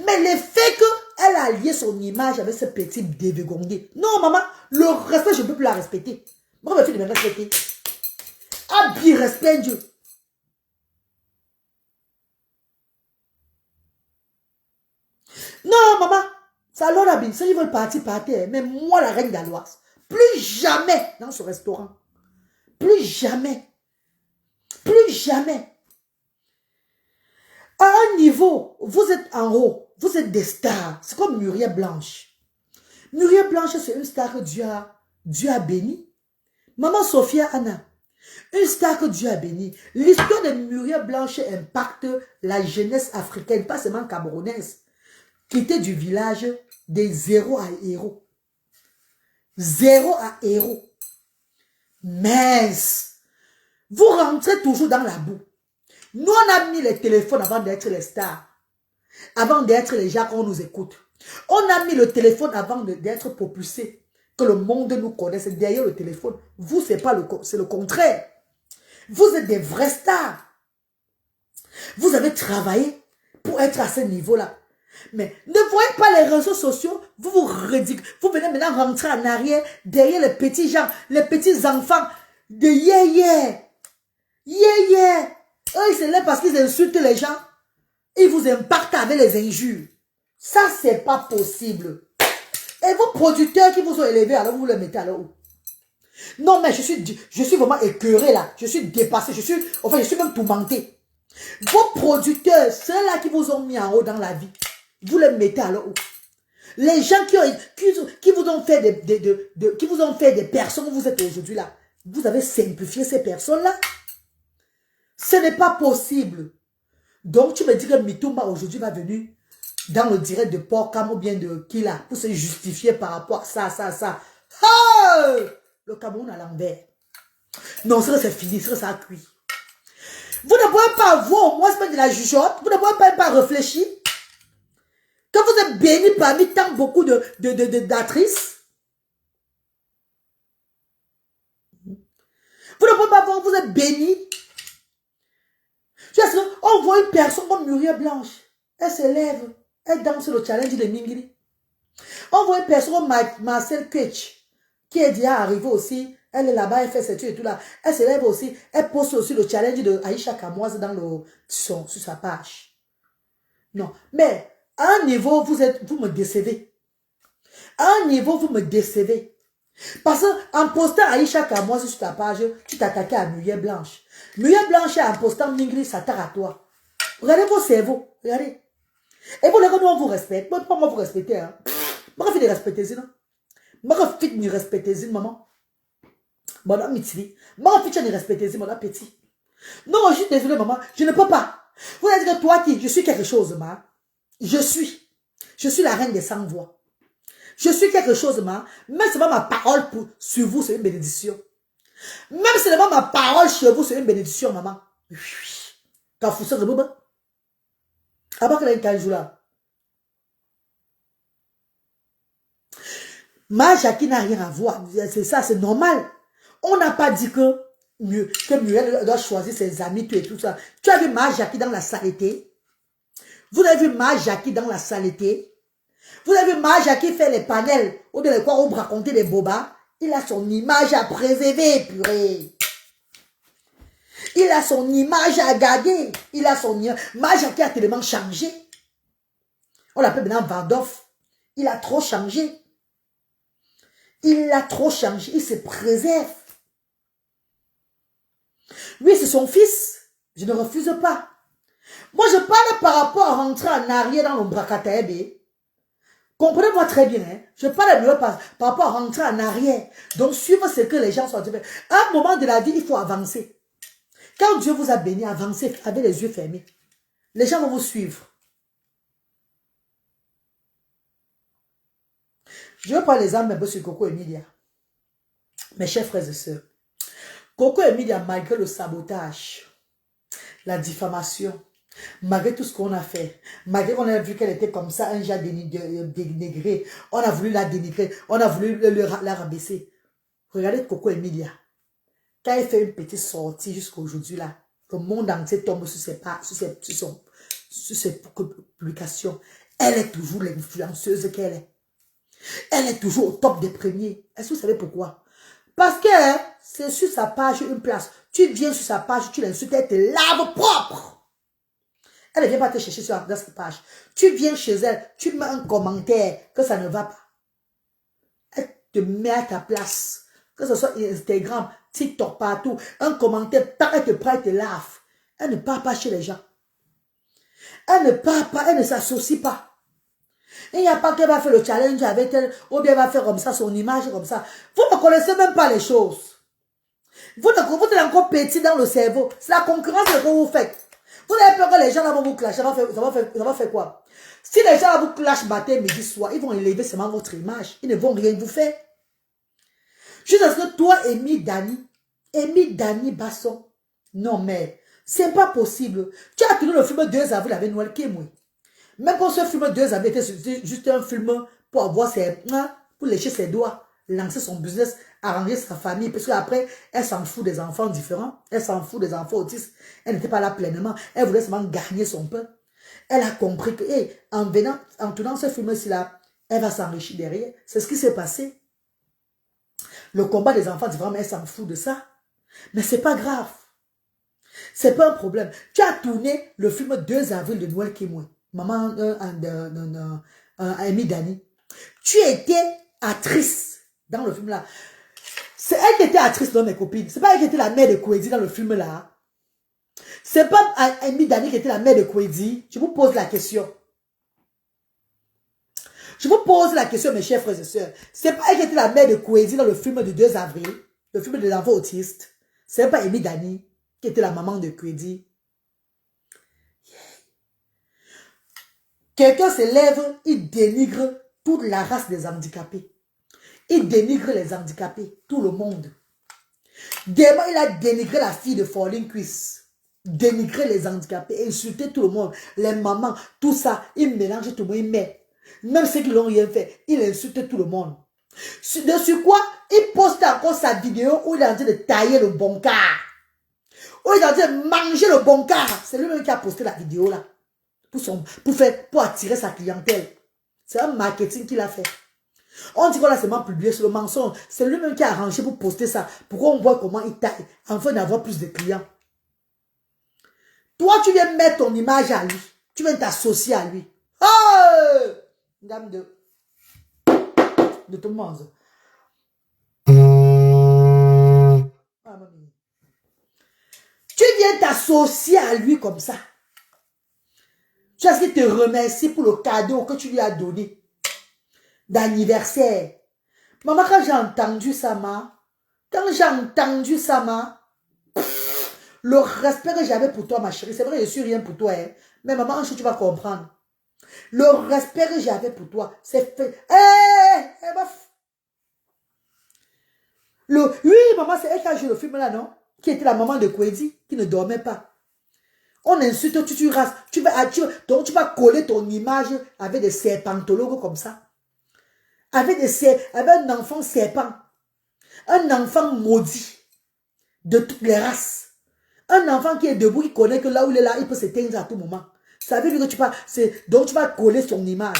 Mais le fait qu'elle a lié son image avec ce petit dévégondé. Non, maman, le respect, je ne peux plus la respecter. Moi, je vais me respecter. Ah, bien, respect, Dieu. Non, maman, ça leur a bien. Si ils veulent partir, partez. Mais moi, la reine galloise, plus jamais dans ce restaurant. Plus jamais. Plus jamais. À un niveau, vous êtes en haut, vous êtes des stars. C'est comme Muriel Blanche. Muriel Blanche, c'est une star que Dieu a béni. Maman Sophia Anna, une star que Dieu a béni. L'histoire de Muriel Blanche impacte la jeunesse africaine, pas seulement camerounaise, qui était du village des zéro à héros. Zéro à héros. Mince. Vous rentrez toujours dans la boue. Nous, on a mis les téléphones avant d'être les stars. Avant d'être les gens qu'on nous écoute. On a mis le téléphone avant d'être propulsé. Que le monde nous connaisse derrière le téléphone. Vous, c'est le contraire. Vous êtes des vrais stars. Vous avez travaillé pour être à ce niveau-là. Mais ne voyez pas les réseaux sociaux. Vous venez maintenant rentrer en arrière derrière les petits gens, les petits enfants de yeah. Eux, ils se lèvent parce qu'ils insultent les gens. Ils vous impactent avec les injures. Ça, c'est pas possible. Et vos producteurs qui vous ont élevé, alors vous les mettez alors où? Non, mais je suis vraiment écœuré là. Je suis dépassé. Je suis même tourmenté. Vos producteurs, ceux-là qui vous ont mis en haut dans la vie, vous les mettez alors où? Les gens qui vous ont fait des personnes où vous êtes aujourd'hui là, vous avez simplifié ces personnes-là. Ce n'est pas possible. Donc, tu me dis que Mitumba aujourd'hui va venir dans le direct de Port-Cam ou bien de Kila pour se justifier par rapport à ça. Oh! Le Cameroun à l'envers. Non, c'est fini, ça a cuit. Vous ne pouvez pas avoir au moins de la jugeote. Vous ne pouvez pas réfléchir. Quand vous êtes béni parmi tant beaucoup d'actrices. Vous ne pouvez pas voir, vous êtes béni. On voit une personne comme Muriel Blanche. Elle se lève. Elle danse le challenge de Mingiri. On voit une personne comme Marcel Ketch, qui est déjà arrivée aussi. Elle est là-bas, elle fait cette et tout là. Elle se lève aussi. Elle poste aussi le challenge de Aïcha Kamoise sur sa page. Non. Mais À un niveau, vous me décevez. À un niveau, vous me décevez. Parce qu'en postant Aïcha Kamoise sur ta page, tu t'attaquais à Muyer Blanche. Muyer Blanche, en postant Mingri, ça t'attaque à toi. Regardez vos cerveaux. Regardez. Et vous, les gars, nous, on vous respecte. Moi, vous respectez. Hein. Moi, je vais respecter, sinon. Moi, je vais respecter, maman. Mon amitié. Moi, je vais respecter, mon appétit. Non, je suis désolée, maman. Je ne peux pas. Vous allez dire que toi, je suis quelque chose, ma. Je suis la reine des 100 voix. Je suis quelque chose, ma. Même seulement ma parole sur vous, c'est une bénédiction. Même seulement ma parole sur vous, c'est une bénédiction, maman. Quand vous serez boum. Avant qu'elle ait 15 jours là. Ma Jackie n'a rien à voir. C'est ça, c'est normal. On n'a pas dit que Muriel doit choisir ses amis, tout et tout ça. Tu as vu Ma Jackie dans la saleté? Vous avez vu Ma Jackie dans la saleté? Vous avez vu Ma Jackie faire les panels ou bien les quoi, on raconter des bobas? Il a son image à préserver, purée. Il a son image à garder. Il a son image. Ma Jackie a tellement changé. On l'appelle maintenant Vandoff. Il a trop changé. Il a trop changé. Il se préserve. Lui, c'est son fils. Je ne refuse pas. Moi, je parle par rapport à rentrer en arrière dans l'ombracataebe. Comprenez-moi très bien. Hein? Je parle de par rapport à rentrer en arrière. Donc, suivre ce que les gens sont en train de faire. À un moment de la vie, il faut avancer. Quand Dieu vous a béni, avancez avec les yeux fermés. Les gens vont vous suivre. Je vais prendre l'exemple un peu sur Coco Emilia. Mes chers frères et sœurs. Coco Emilia, malgré le sabotage, la diffamation, malgré tout ce qu'on a fait, malgré qu'on a vu qu'elle était comme ça, un genre dénigré, on a voulu la dénigrer, on a voulu la rabaisser. Regardez Coco Emilia. Quand elle fait une petite sortie jusqu'à aujourd'hui, là, le monde entier tombe sur ses publications. Elle est toujours l'influenceuse qu'elle est. Elle est toujours au top des premiers. Est-ce que vous savez pourquoi? Parce que c'est sur sa page une place. Tu viens sur sa page, tu l'insultes, elle te lave propre. Elle ne vient pas te chercher dans sa page. Tu viens chez elle, tu mets un commentaire que ça ne va pas. Elle te met à ta place. Que ce soit Instagram, TikTok, partout. Un commentaire, elle te prend, elle te lave. Elle ne part pas chez les gens. Elle ne part pas, elle ne s'associe pas. Il n'y a pas qu'elle va faire le challenge avec elle, ou bien elle va faire comme ça, son image comme ça. Vous ne connaissez même pas les choses. Vous êtes encore petit dans le cerveau. C'est la concurrence que vous faites. Vous avez peur que les gens là vont vous clasher. Ça va faire quoi? Si les gens là vous clashent matin, midi, soir, ils vont élever seulement votre image. Ils ne vont rien vous faire. Juste parce que toi, Amy Dani Basson. Non mais, c'est pas possible. Tu as tourné le film 2 avril avec Noël Kémoui. Même quand ce film 2 avril était juste un film pour avoir pour lécher ses doigts, lancer son business, arranger sa famille, parce qu'après, elle s'en fout des enfants différents, elle s'en fout des enfants autistes, elle n'était pas là pleinement, elle voulait seulement gagner son pain. Elle a compris que, en tournant ce film-ci là, elle va s'enrichir derrière. C'est ce qui s'est passé. Le combat des enfants différents, elle s'en fout de ça. Mais c'est pas grave. C'est pas un problème. Tu as tourné le film 2 avril de Noël Kémoui. Maman Amy Dani. Tu étais actrice dans le film là. C'est elle qui était actrice dans mes copines. C'est pas elle qui était la mère de Kwedi dans le film là. C'est pas Amy Dani qui était la mère de Kwedi. Je vous pose la question. Je vous pose la question, mes chers frères et sœurs. C'est pas elle qui était la mère de Kwedi dans le film du 2 avril. Le film de l'enfant autiste. C'est pas Amy Dani qui était la maman de Kwedi. Quelqu'un se lève, il dénigre toute la race des handicapés. Il dénigre les handicapés, tout le monde. Demain, il a dénigré la fille de Falling Quiz. Dénigré les handicapés, insulté tout le monde, les mamans, tout ça. Il mélange tout le monde, il met. Même ceux qui n'ont rien fait, il insulte tout le monde. Sur quoi, il poste encore sa vidéo où il est en train de tailler le boncard. Où il est en train de manger le boncard. C'est lui-même qui a posté la vidéo là. Pour attirer sa clientèle. C'est un marketing qu'il a fait. On dit qu'on a seulement publié sur le mensonge. C'est lui-même qui a arrangé pour poster ça. Pourquoi on voit comment il taille afin d'avoir plus de clients. Toi, tu viens mettre ton image à lui. Tu viens t'associer à lui. Oh! Dame de tout le monde. Ah, mamie. Tu viens t'associer à lui comme ça. Tu as qu'il te remercie pour le cadeau que tu lui as donné d'anniversaire. Maman, quand j'ai entendu ça, le respect que j'avais pour toi, ma chérie, c'est vrai, je suis rien pour toi, hein, mais maman, un jour, tu vas comprendre. Le respect que j'avais pour toi, c'est fait. Oui, maman, c'est elle qui a joué le film là, non? Qui était la maman de Kwedi, qui ne dormait pas. On insulte, tu rases. Donc tu vas coller ton image avec des serpentologues comme ça. Avec un enfant serpent. Un enfant maudit. De toutes les races. Un enfant qui est debout, qui connaît que là où il est là, il peut s'éteindre à tout moment. Ça veut dire que donc tu vas coller son image.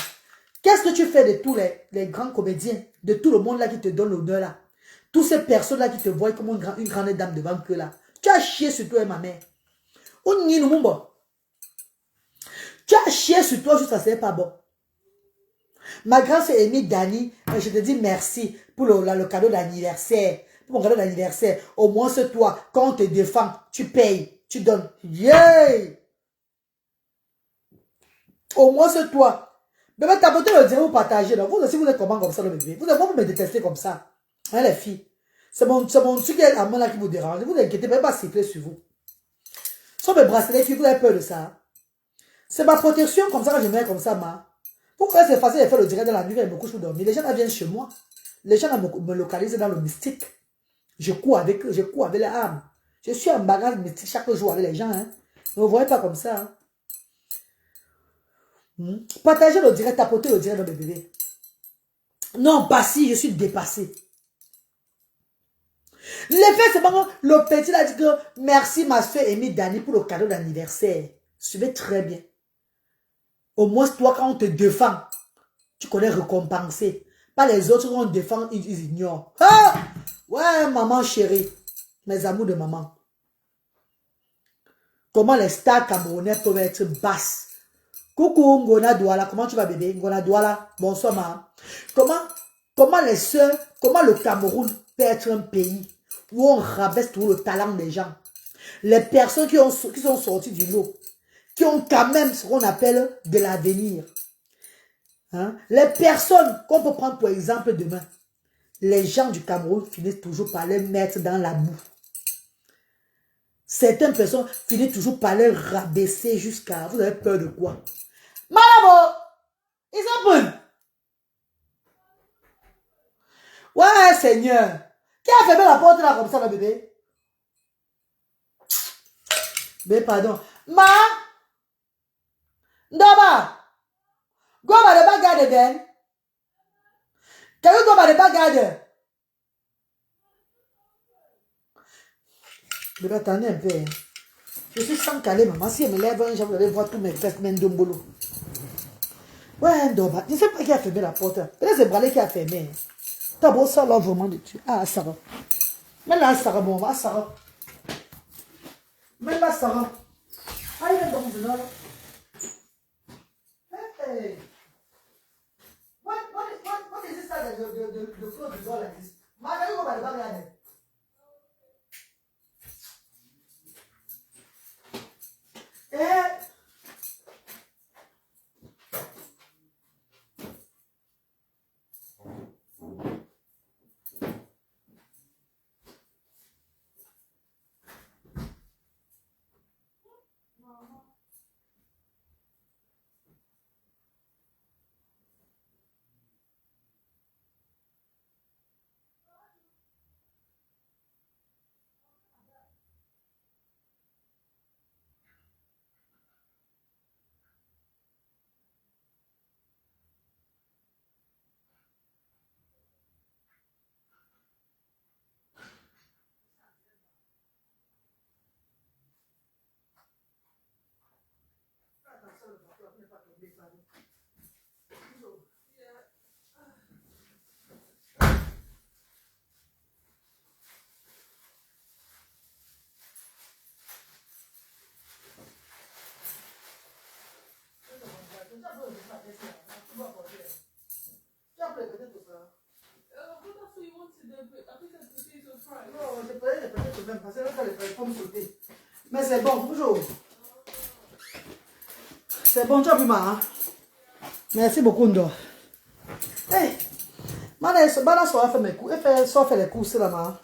Qu'est-ce que tu fais de tous les grands comédiens, de tout le monde là qui te donne l'honneur là? Toutes ces personnes là qui te voient comme une grande dame devant eux là. Tu as chié sur toi et ma mère. Tu as chié sur toi, juste ça c'est pas bon. Ma grande sœur Amy Dani, je te dis merci pour le cadeau d'anniversaire. Pour mon cadeau d'anniversaire. Au moins c'est toi, quand on te défend, tu payes, tu donnes. Yeah! Au moins c'est toi. Bébé, tapotez le dire, vous partagez. Vous aussi, vous êtes comment comme ça, le bébé? Vous me détestez comme ça. Hein, les filles? C'est mon truc à moi là qui vous dérange. Ne vous inquiétez pas, pas siffler sur vous. Ce sont mes bracelets qui vous avez peur de ça. C'est ma protection comme ça que je mets comme ça, ma. Pourquoi c'est facile de faire le direct dans la nuit avec beaucoup de dormir? Les gens là viennent chez moi. Les gens là me localisent dans le mystique. Je cours avec eux, je cours avec les âmes. Je suis en bagage mystique chaque jour avec les gens. Hein. Ne me voyez pas comme ça. Hein. Partagez le direct, tapotez le direct dans mes bébés. Non, pas si, je suis dépassé. L'effet, c'est bon. Le petit a dit que merci ma soeur Amy Dani pour le cadeau d'anniversaire. Suivez très bien. Au moins, toi, quand on te défend, tu connais récompenser. Pas les autres, quand on défend, ils ignorent. Ah! Ouais, maman chérie. Mes amours de maman. Comment les stars camerounais peuvent être basses. Coucou, Ngona Douala. Comment tu vas, bébé? Ngona Douala. Bonsoir, maman. Comment les sœurs, comment le Cameroun peut être un pays où on rabaisse tout le talent des gens. Les personnes qui sont sorties du lot, qui ont quand même ce qu'on appelle de l'avenir. Hein? Les personnes qu'on peut prendre pour exemple demain, les gens du Cameroun finissent toujours par les mettre dans la boue. Certaines personnes finissent toujours par les rabaisser jusqu'à... Vous avez peur de quoi? Malabo! Ils sont bonnes. Ouais, Seigneur. Qui a fermé la porte là comme ça, là, bébé? Mais pardon. Ma! Ndaba! Go by the back garden then. Can you go by the back garden? Bébé, attendez un peu. Hein. Je suis sans caler, maman. Si elle me lève un jour, vous allez voir tous mes fesses, mes ndombolo. Ouais, Ndoba. Je ne sais pas qui a fermé la porte. Peut-être c'est Bralé qui a fermé. T'as beau ça là, vraiment de Dieu. Ah, Sarah. Mais là, Sarah, bon, va, Sarah. Mais là, Sarah. Ah, il est dans le là. Hey. What is this that the clothes is all like this? Man, can you go by the back garden? Eh? Non, je prenais les paquets même parce que là, les paquets comme sauter. Mais c'est bon, bonjour. C'est bon, tu as vu ma. Merci beaucoup, Ndo. Hey, Mana soit fait mes courses. Soit fait les courses là-bas.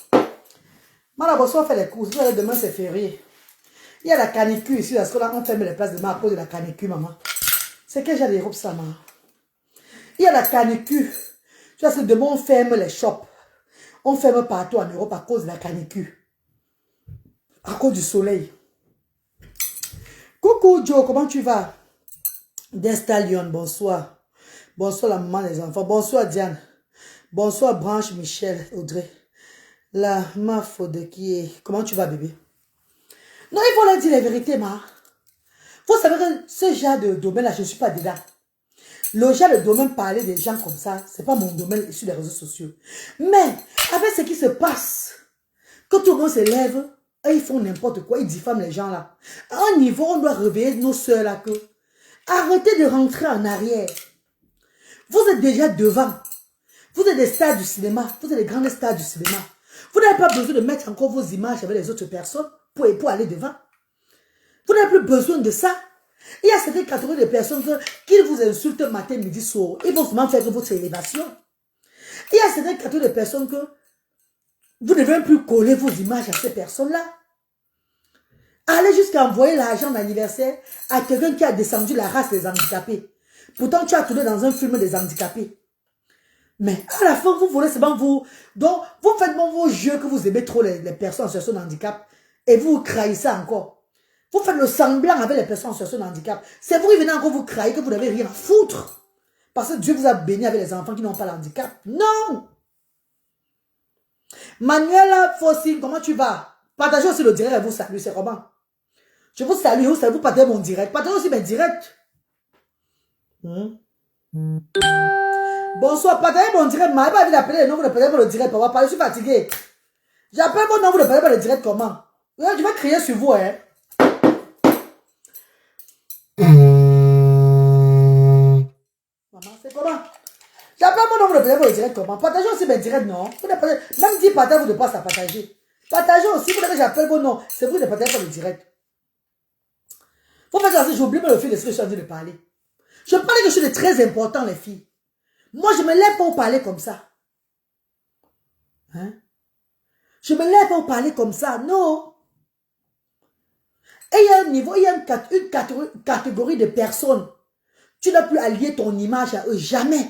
Mana soit fait les courses. Demain, c'est férié. Il y a la canicule ici, parce que là, on ferme les places demain à cause de la canicule, maman. C'est que j'ai des robes, ça, maman. Il y a la canicule. Tu vois, que demain, on ferme les shops. On ferme partout en Europe à cause de la canicule. À cause du soleil. Coucou, Joe, comment tu vas? D'Estalion, bonsoir. Bonsoir, la maman des enfants. Bonsoir, Diane. Bonsoir, Branche, Michel, Audrey. La meuf de qui est... Comment tu vas, bébé? Non, il faut leur dire la vérité, ma. Vous savez que ce genre de domaine-là, je ne suis pas dedans. Le genre de domaine, parler des gens comme ça, ce n'est pas mon domaine sur les réseaux sociaux. Mais, avec ce qui se passe, que tout le monde se lève, et ils font n'importe quoi, ils diffament les gens là. À un niveau, on doit réveiller nos soeurs là que... Arrêtez de rentrer en arrière. Vous êtes déjà devant. Vous êtes des stars du cinéma. Vous êtes des grandes stars du cinéma. Vous n'avez pas besoin de mettre encore vos images avec les autres personnes pour aller devant. Vous n'avez plus besoin de ça. Il y a certaines catégories de personnes qui vous insultent matin, midi, soir. Ils vont vraiment faire votre élévation. Il y a certaines catégories de personnes que vous ne devez plus coller vos images à ces personnes-là. Allez jusqu'à envoyer l'argent d'anniversaire à quelqu'un qui a descendu la race des handicapés. Pourtant, tu as tourné dans un film des handicapés. Mais à la fin, vous voulez seulement vous... Donc, vous faites bon vos jeux que vous aimez trop les personnes en situation de handicap et vous trahissez encore. Vous faites le semblant avec les personnes en situation de handicap. C'est vous qui venez encore vous trahir que vous n'avez rien à foutre. Parce que Dieu vous a béni avec les enfants qui n'ont pas de handicap. Non! Manuela Fossi, comment tu vas? Partagez aussi le direct et vous salue, c'est comment? Je vous salue, vous partagez mon direct. Partagez aussi mes directs. Bonsoir, partagez mon direct. Je n'avez pas envie d'appeler les noms, vous ne partagez pas le direct. Je suis fatigué. J'appelle vos noms, vous ne partagez pas le direct comment? Je vais crier sur vous, hein. Maman, c'est comment? J'appelle mon nom, vous ne partagez pas le direct comment? Partagez aussi mes directs, non? Même 10 partages, vous ne pouvez pas partager. Partagez aussi, vous voulez que j'appelle vos noms. C'est vous qui ne partagez pas le direct. Faut faire ça, j'oublie même le fil de ce que je suis en train de parler. Je parle quelque chose de très important, les filles. Moi, je ne me lève pas pour parler comme ça. Hein? Je ne me lève pas pour parler comme ça, non. Et il y a un niveau, il y a une catégorie de personnes. Tu n'as plus allier ton image à eux, jamais.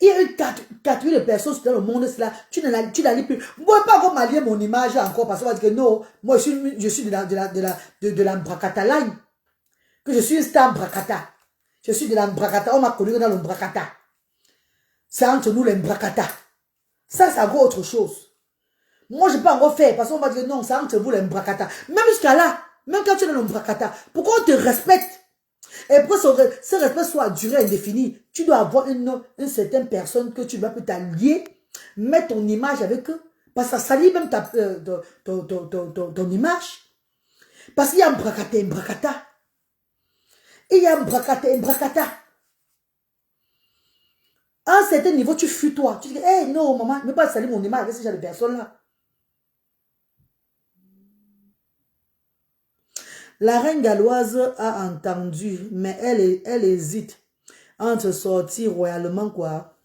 Il y a une catégorie de personnes dans le monde, là, tu n'allies plus. Moi, pas encore m'allier mon image encore, parce qu'on va dire que non, moi, je suis de la Mbrakata line. Que je suis une star Mbrakata. Je suis de la Mbrakata, on m'a connu dans le Mbrakata. C'est entre nous les Mbrakata. Ça, c'est encore autre chose. Moi, je ne peux pas encore faire, parce qu'on va dire non, c'est entre vous les Mbrakata. Même jusqu'à là, même quand tu es dans le Mbrakata, pourquoi on te respecte? Et pour que ce respect soit à durée indéfinie, tu dois avoir une certaine personne que tu vas peut t'allier, mettre ton image avec eux. Parce que ça salit même ton image. Parce qu'il y a un Mbrakata et un Mbrakata. Il y a un Mbrakata et un Mbrakata. À un certain niveau, tu fuis toi. Tu dis, hey, non, maman, je ne veux pas salir mon image avec ce genre de personnes-là. La reine galloise a entendu, mais elle hésite entre sortir royalement, quoi.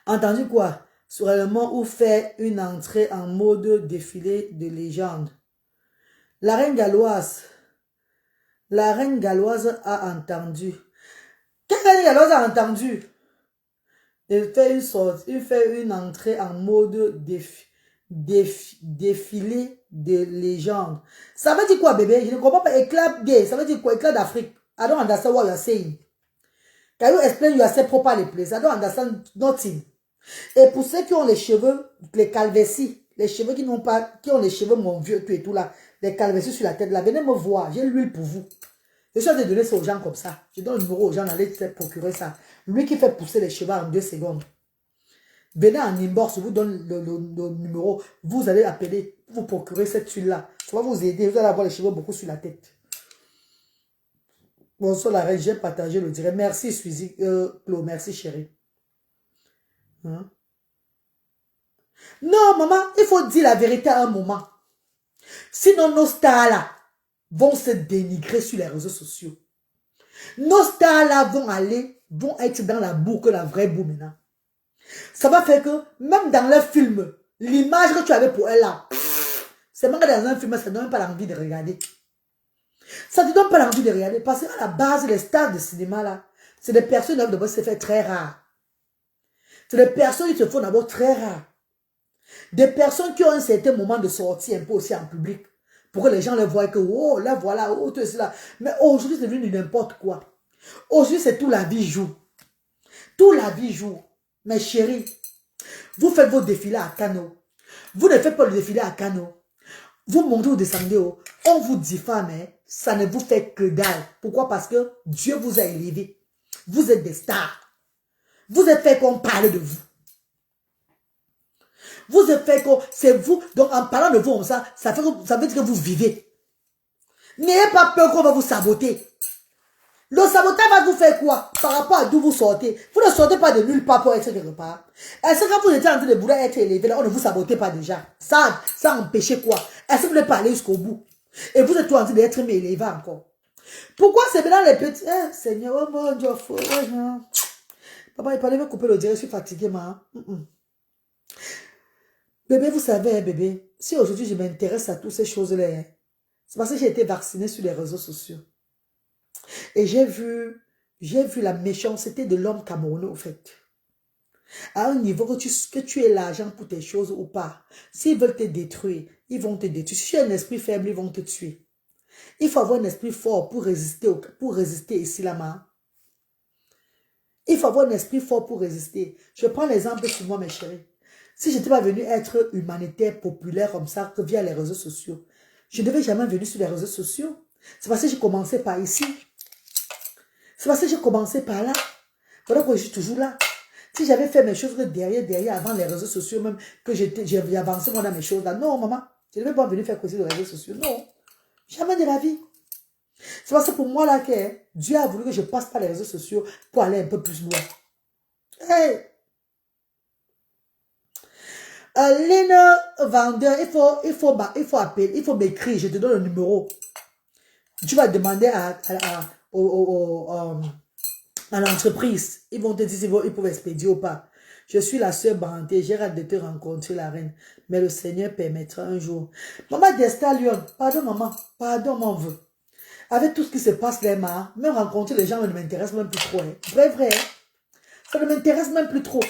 Entendu quoi? Royalement ou faire une entrée en mode défilé de légende. La reine galloise a entendu. Quelle reine galloise a entendu? Elle fait une entrée en mode défilé de légende. Ça veut dire quoi, bébé? Je ne comprends pas. Éclat gay. Ça veut dire quoi? Éclat d'Afrique. I don't understand what you're saying. Can you explain yourself properly, please? I don't understand nothing. Et pour ceux qui ont les cheveux, les calvéties, les cheveux qui n'ont pas, qui ont les cheveux, mon vieux, tout et tout là, les calvéties sur la tête là, venez me voir. J'ai l'huile pour vous. Je suis en train de donner ça aux gens comme ça. Je donne le numéro aux gens d'aller procurer ça. Lui qui fait pousser les cheveux en 2 secondes. Venez en inbox, je vous donne le numéro. Vous allez appeler, vous procurer cette huile-là. Ça va vous aider. Vous allez avoir les cheveux beaucoup sur la tête. Bonsoir la reine, j'ai partagé le direct. Merci Suzy, Claude, merci chérie. Hein? Non, maman, il faut dire la vérité à un moment. Sinon, nos stars là vont se dénigrer sur les réseaux sociaux. Nos stars là vont être dans la boue que la vraie boue maintenant. Ça va faire que, même dans le film, l'image que tu avais pour elle là, c'est même que dans un film, ça ne donne pas l'envie de regarder. Ça ne te donne pas l'envie de regarder. Parce qu'à la base, les stars de cinéma là, c'est des personnes qui doivent se faire très rares. C'est des personnes qui se font d'abord très rares. Des personnes qui ont un certain moment de sortie un peu aussi en public. Pour que les gens les voient que, oh, là voilà, oh, tout cela. Mais aujourd'hui, c'est devenu n'importe quoi. Aujourd'hui, c'est tout la vie joue. Tout la vie joue. Mes chéris, vous faites vos défilés à Kano. Vous ne faites pas le défilé à Kano. Vous montez ou descendez, on vous diffame, hein, ça ne vous fait que dalle. Pourquoi? Parce que Dieu vous a élevé. Vous êtes des stars. Vous êtes fait qu'on parle de vous. Vous êtes fait qu'on... C'est vous. Donc en parlant de vous comme ça, ça veut dire que vous vivez. N'ayez pas peur qu'on va vous saboter. Le sabotage va vous faire quoi? Par rapport à d'où vous sortez. Vous ne sortez pas de nulle part pour être quelque part. Est-ce que quand vous étiez en train de vouloir être élevé, là, on ne vous sabotait pas déjà? Ça empêchait quoi? Est-ce que vous voulez pas aller jusqu'au bout? Et vous êtes tout en train d'être élevé encore. Pourquoi c'est maintenant les petits... Seigneur, oh mon Dieu, papa, il parlait de couper le direct, je suis fatigué, ma. Bébé, vous savez, bébé, si aujourd'hui je m'intéresse à toutes ces choses-là, c'est parce que j'ai été vaccinée sur les réseaux sociaux. Et j'ai vu la méchanceté de l'homme camerounais, au fait. À un niveau que tu aies l'argent pour tes choses ou pas. S'ils veulent te détruire, ils vont te détruire. Si tu as un esprit faible, ils vont te tuer. Il faut avoir un esprit fort pour résister ici, là-bas. Il faut avoir un esprit fort pour résister. Je prends l'exemple sur moi, mes chéris. Si je n'étais pas venu être humanitaire, populaire comme ça, que via les réseaux sociaux, je ne devais jamais venir sur les réseaux sociaux. C'est parce que j'ai commencé par ici. C'est parce que j'ai commencé par là. Voilà que je suis toujours là. Si j'avais fait mes choses derrière, avant les réseaux sociaux, même que j'ai avancé moi dans mes choses là. Non, maman, je ne devais pas venir faire causer les réseaux sociaux. Non. Jamais de la vie. C'est parce que pour moi là que Dieu a voulu que je passe par les réseaux sociaux pour aller un peu plus loin. Hey! Lena vendeur, il faut appeler, il faut m'écrire, je te donne le numéro. Tu vas demander à l'entreprise. Ils vont te dire s'ils peuvent expédier ou pas. Je suis la sœur Banté, j'ai hâte de te rencontrer, la reine. Mais le Seigneur permettra un jour. Maman Desta Lyon, pardon maman, pardon mon vœu. Avec tout ce qui se passe là, même rencontrer les gens ne m'intéresse même plus trop. Hein. Vrai. Ça ne m'intéresse même plus trop.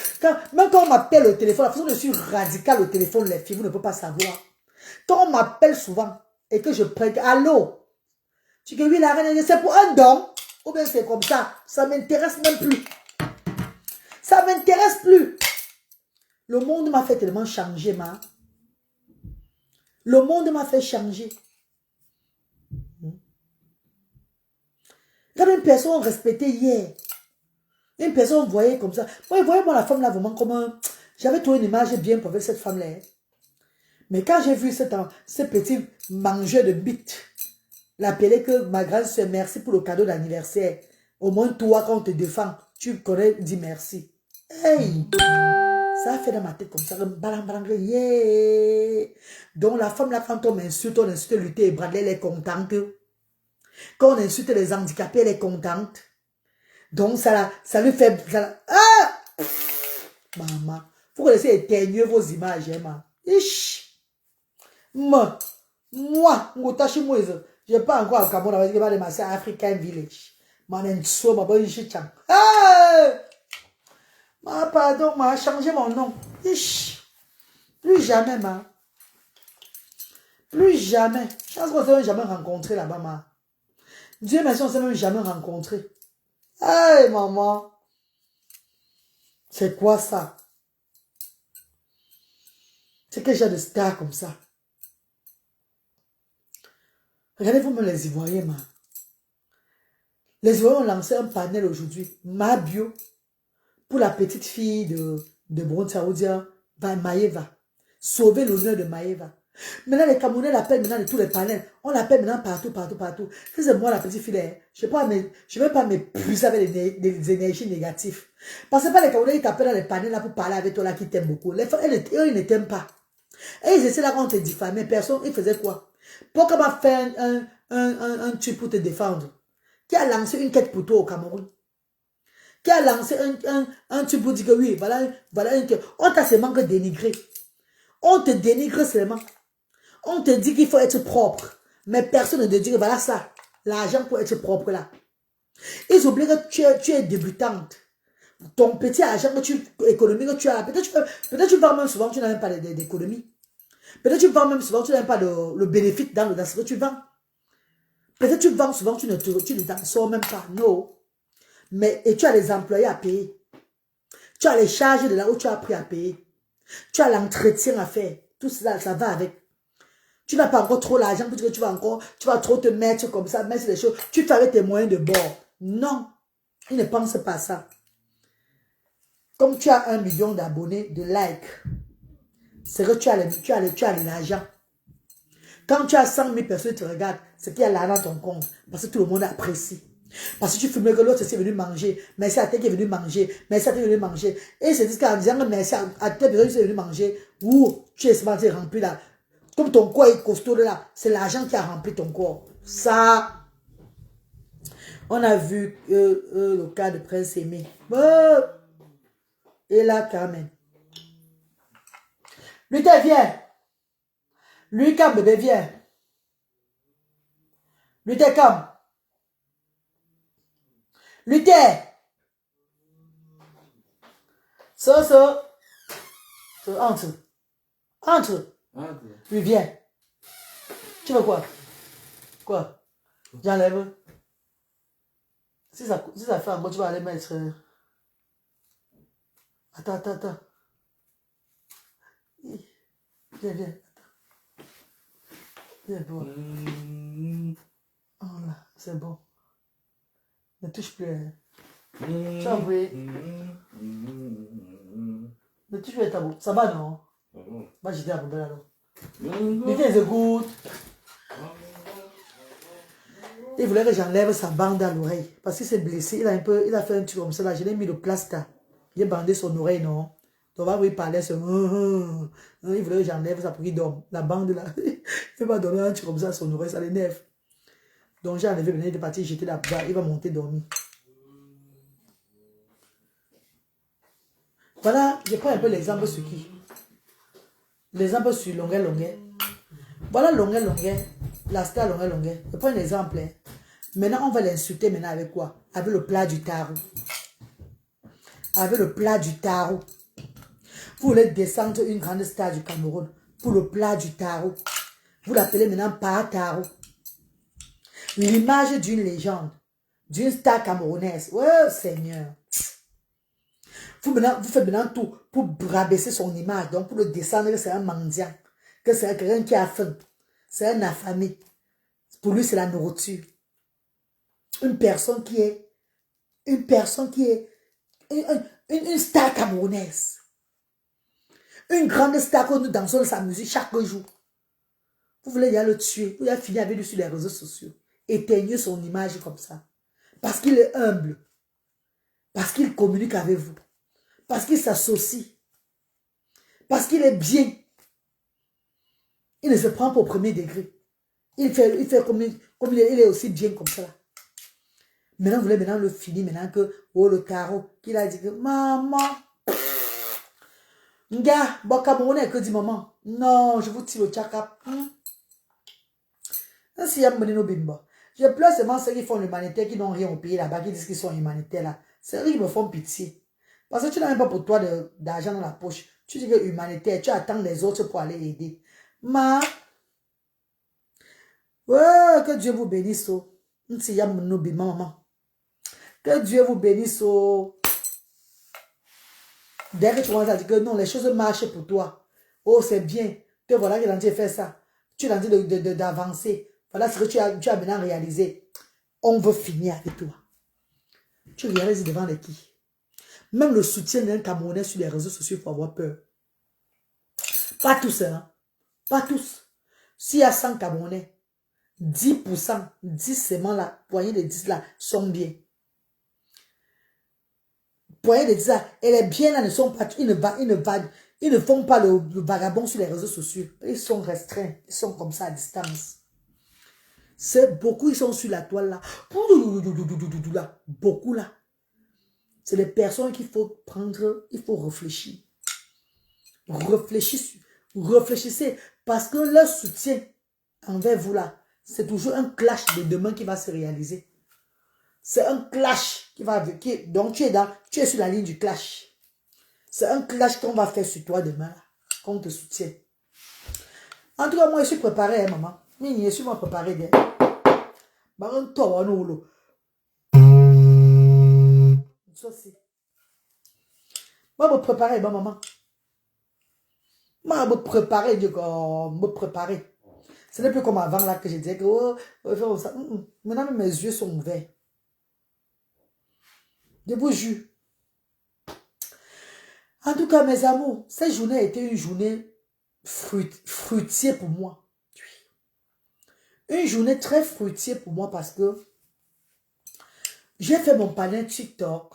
Même quand on m'appelle au téléphone, la façon dont je suis radicale au téléphone, les filles, vous ne pouvez pas savoir. Quand on m'appelle souvent et que je prête, allô, tu dis oui, la reine, c'est pour un don. Ou bien c'est comme ça. Ça ne m'intéresse même plus. Ça ne m'intéresse plus. Le monde m'a fait tellement changer, ma. Le monde m'a fait changer. Quand une personne respectée hier, une personne voyait comme ça. Voyez-moi la femme là vraiment comme un... J'avais trouvé une image bien pour cette femme-là. Mais quand j'ai vu ce petit mangeur de bites, l'appeler que ma grande soeur, merci pour le cadeau d'anniversaire. Au moins toi, quand on te défend, tu connais, dis merci. Hey! Ça a fait dans ma tête comme ça. Yeah. Donc la femme là, quand on insulte Luther et Bradley, elle est contente. Quand on insulte les handicapés, elle est contente. Donc ça lui fait... Ah! Maman, faut laisser éteigner vos images, hein, maman. Ish! Moi, je n'ai pas encore au Cameroun avec les African Village. Pardon, m'a changé mon nom. Ish. Plus jamais, ma. Plus jamais. Je pense qu'on ne s'est même jamais rencontré là-bas, ma. Dieu merci, on ne s'est même jamais rencontré. Hey, maman. C'est quoi ça? C'est quel genre de star comme ça? Regardez-vous même les Ivoiriens, ma. Les Ivoiriens ont lancé un panel aujourd'hui. Ma bio. Pour la petite fille de Bron Saoudia, Maïva. Sauver l'honneur de Maïva. Maintenant, les Camerounais l'appellent maintenant de tous les panels. On l'appelle maintenant partout, partout, partout. C'est moi la petite fille. Je ne vais pas m'épuiser avec les énergies négatives. Parce que pas les Camerounais, ils t'appellent dans les panels là pour parler avec toi là qui t'aiment beaucoup. Les femmes, eux, ils ne t'aiment pas. Et ils essaient là quand on te diffamait. Personne, ils faisaient quoi? Pourquoi m'a fait un truc pour te défendre? Qui a lancé une quête pour toi au Cameroun? Qui a lancé un truc pour dire que oui, voilà on t'a seulement que dénigré. On te dénigre seulement. On te dit qu'il faut être propre. Mais personne ne te dit que voilà ça. L'argent pour être propre là. Ils oublient que tu es débutante. Ton petit argent que tu économiques que tu as. Peut-être tu vends même souvent, tu n'as même pas d'économie. Peut-être tu vends même souvent, tu n'as même pas le bénéfice dans ce que tu vends. Peut-être tu vends souvent, tu ne t'en sors même pas. Non. Mais et tu as les employés à payer. Tu as les charges de là où tu as appris à payer. Tu as l'entretien à faire. Tout cela, ça va avec. Tu n'as pas encore trop l'argent pour dire que tu vas trop te mettre comme ça, mettre les choses. Tu fais avec tes moyens de bord. Non. Ils ne pensent pas ça. Comme tu as 1 million d'abonnés, de likes, c'est que tu as l'argent. Quand tu as 100 000 personnes qui te regardent, c'est qu'il y a l'argent dans ton compte. Parce que tout le monde apprécie. Parce que tu filmes que l'autre est venu manger. Merci à tel qui est venu manger. Merci à tel qui est venu manger. Et ils se disent qu'en disant que merci à telle personne qui est venu manger, ou tu es seulement rempli là. Comme ton corps est costaud là, c'est l'argent qui a rempli ton corps. Ça, on a vu le cas de Prince Aimé. Et là, Carmen. Luther, viens. Lucas, bébé, viens. Luther, come. Luther. So. Entre. Oui, viens. Tu veux quoi? Quoi? J'enlève. Si ça fait un bon, tu vas aller mettre. Attends. Viens. Viens, bon. Oh là, c'est bon. Ne touche plus. Tu as envoyé. Ne touche plus ta bouche. Ça va, non? Va jeter la poubelle alors. Mettez les écoutes. Il voulait que j'enlève sa bande à l'oreille. Parce qu'il s'est blessé. Il a fait un truc comme ça là. Je l'ai mis le plaster. Il a bandé son oreille, non? Donc, on va lui parler. Il voulait que j'enlève ça pour qu'il dorme. La bande là. Il va donner un truc comme ça à son oreille. Ça l'énerve. Donc, j'ai enlevé. Il est parti jeter là-bas. Il va monter dormir. Voilà. Je prends un peu l'exemple sur qui? L'exemple sur Longuet. Voilà Longuet. La star Longuet. Je prends un exemple. Hein. Maintenant, on va l'insulter maintenant avec quoi? Avec le plat du tarot. Avec le plat du tarot. Vous voulez descendre une grande star du Cameroun pour le plat du tarot. Vous l'appelez maintenant par tarot. L'image d'une légende, d'une star camerounaise. Ouais, Seigneur. Vous faites maintenant tout pour rabaisser son image. Donc, pour le descendre, que c'est un mendiant. Que c'est quelqu'un qui a faim. C'est un affamé. Pour lui, c'est la nourriture. Une personne qui est une star camerounaise. Une grande star que nous dansons sa musique chaque jour. Vous voulez y aller le tuer. Vous allez finir avec lui sur les réseaux sociaux. Éteignez son image comme ça. Parce qu'il est humble. Parce qu'il communique avec vous. Parce qu'il s'associe. Parce qu'il est bien. Il ne se prend pas au premier degré. Il fait comme il est aussi bien comme ça. Maintenant, vous voulez le finir. Maintenant que, le tarot, qu'il a dit que, maman, Nga, bon Camerounais que dit maman. Non, je vous tire le tchakap. Si y a nos bimba. Je pleure seulement ceux qui font l'humanitaire, qui n'ont rien au pays là-bas, qui disent qu'ils sont humanitaires là. C'est eux qui me font pitié. Parce que tu n'as même pas pour toi d'argent dans la poche. Tu dis que humanitaire, tu attends les autres pour aller aider. Ouais, que Dieu vous bénisse. Si y a nos bimba, maman. Que Dieu vous bénisse. Dès que tu commences à dire que non, les choses marchent pour toi. Oh, c'est bien. Que voilà qu'il est en train de faire ça. Tu es en train d'avancer. Voilà ce que tu as maintenant réalisé. On veut finir avec toi. Tu réalises devant les qui? Même le soutien d'un Camerounais sur les réseaux sociaux, il faut avoir peur. Pas tous, hein. Pas tous. S'il y a 100 Camerounais, 10%, 10 seulement là, poignée de 10 là, sont bien. Poignée de 10 là, elle est bien là, ne sont pas, ils ne font pas le vagabond sur les réseaux sociaux. Ils sont restreints, ils sont comme ça à distance. C'est beaucoup, ils sont sur la toile là. Beaucoup là. C'est les personnes qu'il faut prendre, il faut réfléchir. Réfléchissez, parce que leur soutien envers vous là, c'est toujours un clash de demain qui va se réaliser. C'est un clash qui va... donc tu es sur la ligne du clash. C'est un clash qu'on va faire sur toi demain, là, qu'on te soutient. En tout cas, moi, je suis préparé, hein, maman. Je suis préparé. Ça, c'est... Moi, me préparer, maman. Moi, me préparer, me préparer. Ce n'est plus comme avant là que je disais que oh, ça. Maintenant, mes yeux sont ouverts. Je vous jure. En tout cas, mes amours, cette journée a été une journée fruitière pour moi. Une journée très fruitière pour moi parce que j'ai fait mon panel TikTok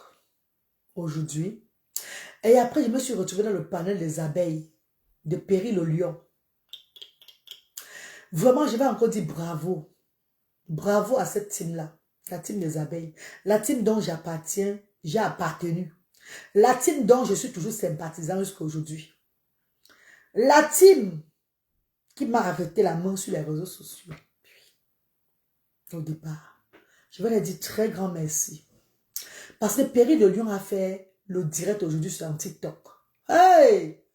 aujourd'hui. Et après, je me suis retrouvée dans le panel des abeilles de Perry le lion. Vraiment, je vais encore dire bravo. Bravo à cette team-là. La team des abeilles. La team dont j'appartiens, j'ai appartenu. La team dont je suis toujours sympathisant jusqu'à aujourd'hui. La team qui m'a arrêté la main sur les réseaux sociaux. Au départ. Je vais leur dire très grand merci. Parce que Perry le lion a fait le direct aujourd'hui sur un TikTok. Hey!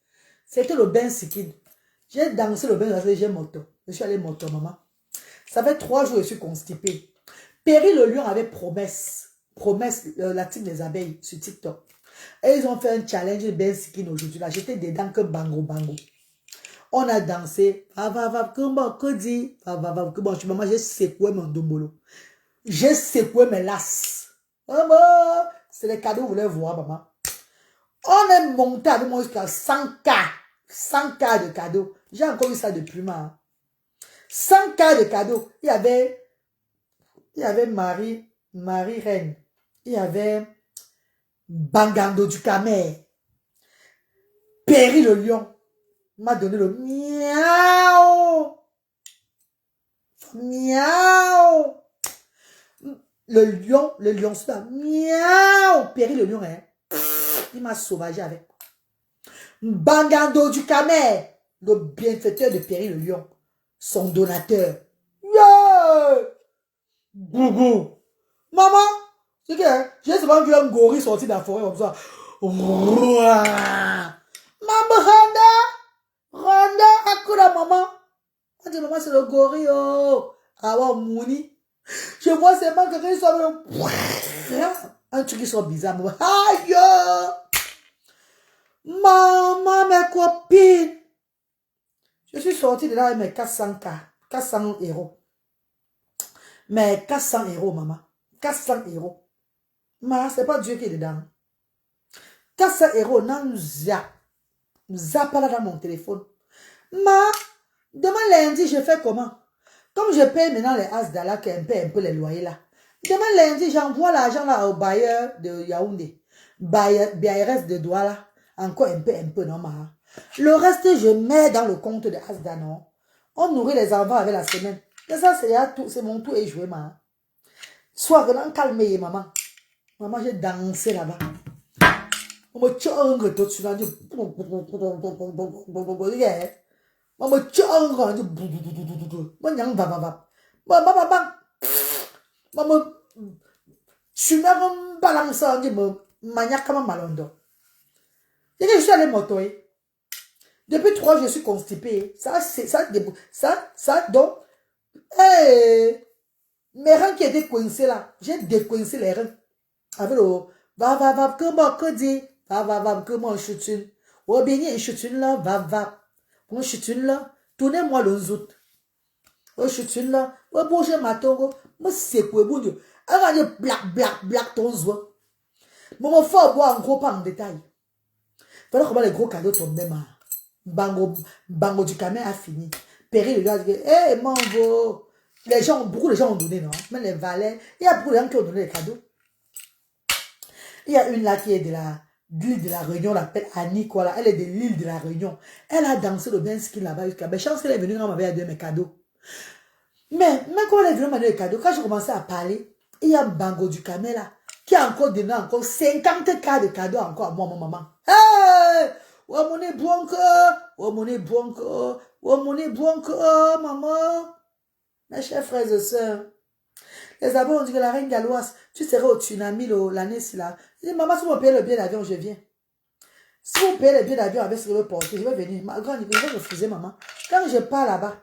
C'était le bain sikid. J'ai dansé le bain parce que j'ai moto. Je suis allée moto, maman. Ça fait 3 jours que je suis constipée. Perry le lion avait promesse, la team des abeilles sur TikTok. Et ils ont fait un challenge de bain sikid aujourd'hui. Là, j'étais dedans que bango bango. On a dansé. Maman, j'ai secoué mon dombolo. J'ai secoué mes lasses. Maman, c'est les cadeaux que vous voulez voir, maman. On est monté avec moi jusqu'à 100K. 100K de cadeaux. J'ai encore eu ça depuis moi. 100K de cadeaux. Il y avait Marie Reine. Il y avait Bangando du Camer. Perry le lion. M'a donné le miaou. Miaou. Le lion, c'est là. Miaou. Perry le lion, hein. Il m'a sauvagé avec. Bangando du Camer, le bienfaiteur de Perry le lion, son donateur. Yeah! Gougou. Maman, c'est que j'ai souvent vu un gorille sortir de la forêt comme ça. Maman, Randa, Akura, maman. On dit, maman, c'est le gorille, oh. Awa Mouni. Je vois seulement que quelqu'un soit... un truc qui soit bizarre. Aïe! Maman, mes copines. Je suis sortie de là avec mes 400K. 400 euros. Mais 400 euros, maman. 400 euros. Mais c'est pas Dieu qui est dedans. 400 euros, non, zap là dans mon téléphone. Mais, demain lundi, je fais comment? Comme je paye maintenant les Asdala qui paye un peu les loyers là. Demain lundi, j'envoie l'argent là au bailleur de Yaoundé. BRS de Douala. Encore un peu, non, ma. Le reste, je mets dans le compte de Asda, non. On nourrit les enfants avec la semaine. Et ça, c'est mon tour et joué, ma. Sois vraiment calmé, maman. Maman, j'ai dansé là-bas. On me tient un tout sur la on me tient un maman, je suis un balançant, je me maniaque comme un malondo. Et je suis allé motoyer. Depuis 3 jours, je suis constipée. Donc, hey, mes reins qui étaient coincés là, j'ai décoincé les reins. Avec le, comment je suis. Oh, bien, je suis là, moi, je suis là, tournez-moi le zout. Oh, je suis là, oh, bouge ma tongue, moi, c'est quoi, bon Dieu. Alors, je black, ton zout. Mon faut boire en gros, pas en détail. Voilà comment les gros cadeaux tombent, ma. Bango du Camer a fini. péri le gars, hé, Mango. Les gens, beaucoup de gens ont donné, non? Même les valets. Il y a beaucoup de gens qui ont donné des cadeaux. Il y a une là qui est de l'île de la Réunion, on l'appelle Annie, quoi, là. Elle est de l'île de la Réunion. Elle a dansé le bien skin là-bas jusqu'à. Mais chance qu'elle est venue quand on m'avait donné mes cadeaux. Mais quand elle est venue m'amener les cadeaux, quand j'ai commencé à parler, il y a un bango du camel là, qui a encore donné encore 50 cas de cadeaux encore à moi, mon maman. Hey! Oh, mon bon oh, mon bon oh, mon bon maman. Mes chers frères et sœurs. Les amis ont dit que la reine galloise, tu serais au tsunami l'année-ci là. Je dis, maman, si vous me payez le billet d'avion, je viens. Si vous me payez le billet d'avion avec ce que je veux porter, je vais venir. Ma grande, je vais refuser, maman. Quand je pars là-bas,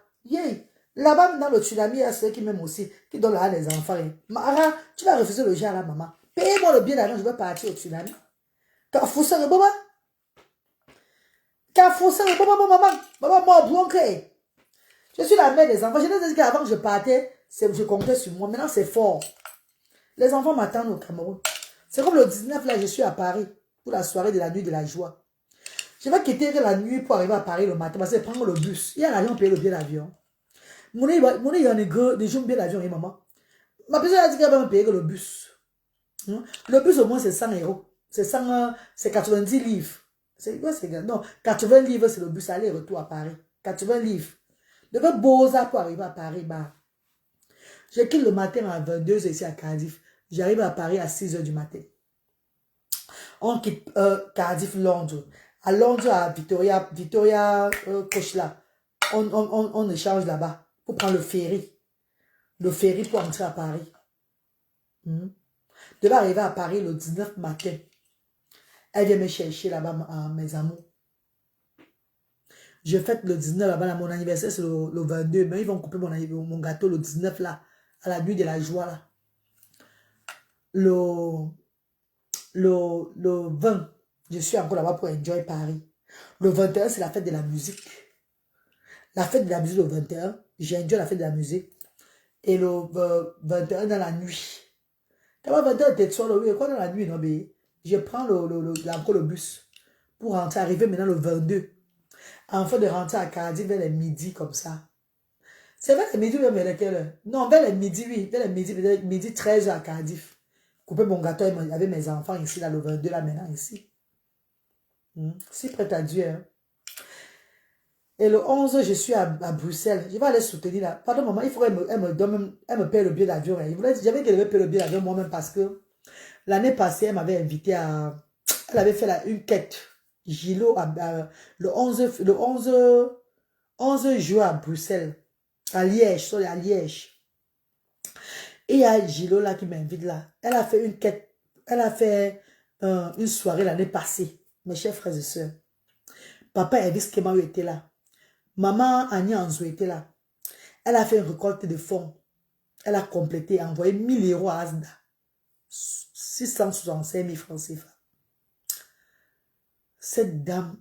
là-bas, dans le tsunami, il y a ceux qui m'aiment aussi, qui donnent là les enfants. Mara, tu vas refuser le genre là, maman. Payez-moi le billet d'avion, je vais partir au tsunami. Quand vous serez, maman. Quand vous serez, maman. Maman, moi, bon, ok. Je suis la mère des enfants. Je leur ai dit qu'avant que je partais, je comptais sur moi. Maintenant, c'est fort. Les enfants m'attendent au Cameroun. C'est comme le 19, là, je suis à Paris pour la soirée de la nuit de la joie. Je vais quitter la nuit pour arriver à Paris le matin parce que prendre le bus. Il y a l'argent payer le billet d'avion. Mon il y a des jours billet d'avion, maman. Ma personne a dit qu'elle va me payer le bus. Le bus, au moins, c'est 100 €. C'est 90 livres. Non, 80 livres, c'est le bus aller-retour à Paris. 80 livres. De Beaux-Arts pour arriver à Paris, bah. Je quitte le matin à 22h ici à Cardiff. J'arrive à Paris à 6h du matin. On quitte Cardiff, Londres. À Londres, à Victoria Coachla. On échange là-bas pour prendre le ferry. Le ferry pour entrer à Paris. Je vais arriver à Paris le 19 matin. Elle vient me chercher là-bas, mes amours. Je fête le 19 là-bas, mon anniversaire c'est le 22, mais ils vont couper mon gâteau le 19 là, à la nuit de la joie là. Le 20, je suis encore là-bas pour enjoy Paris. Le 21, c'est la fête de la musique. La fête de la musique le 21, j'ai enjoy la fête de la musique. Et le 21 dans la nuit. Quand le 21 était sur le quoi dans la nuit, non, mais je prends encore le bus pour rentrer, arriver maintenant le 22. Enfin de rentrer à Cardiff vers les midi comme ça. C'est vers les midi ou vers quelle heure? Non, vers les midi, oui. Vers les midi 13h à Cardiff. Couper mon gâteau avec mes enfants ici, là, le 22, là, maintenant, ici. Si prête à Dieu, hein. Et le 11, je suis à Bruxelles. Je vais aller soutenir là. Pardon, maman, il faudrait elle me paye le billet d'avion. J'avais qu'elle me paye le billet d'avion moi-même parce que l'année passée, elle m'avait invité à... Elle avait fait une quête. Gilo, le 11 juin à Bruxelles. À Liège, à Liège. Et il y a Gilo là qui m'invite là. Elle a fait une quête. Elle a fait une soirée l'année passée. Mes chers frères et sœurs. Papa Elvis Kemaou était là. Maman Annie Anzo était là. Elle a fait une récolte de fonds. Elle a complété, envoyé 1000 € à Asda. 665 000 francs CFA. Cette dame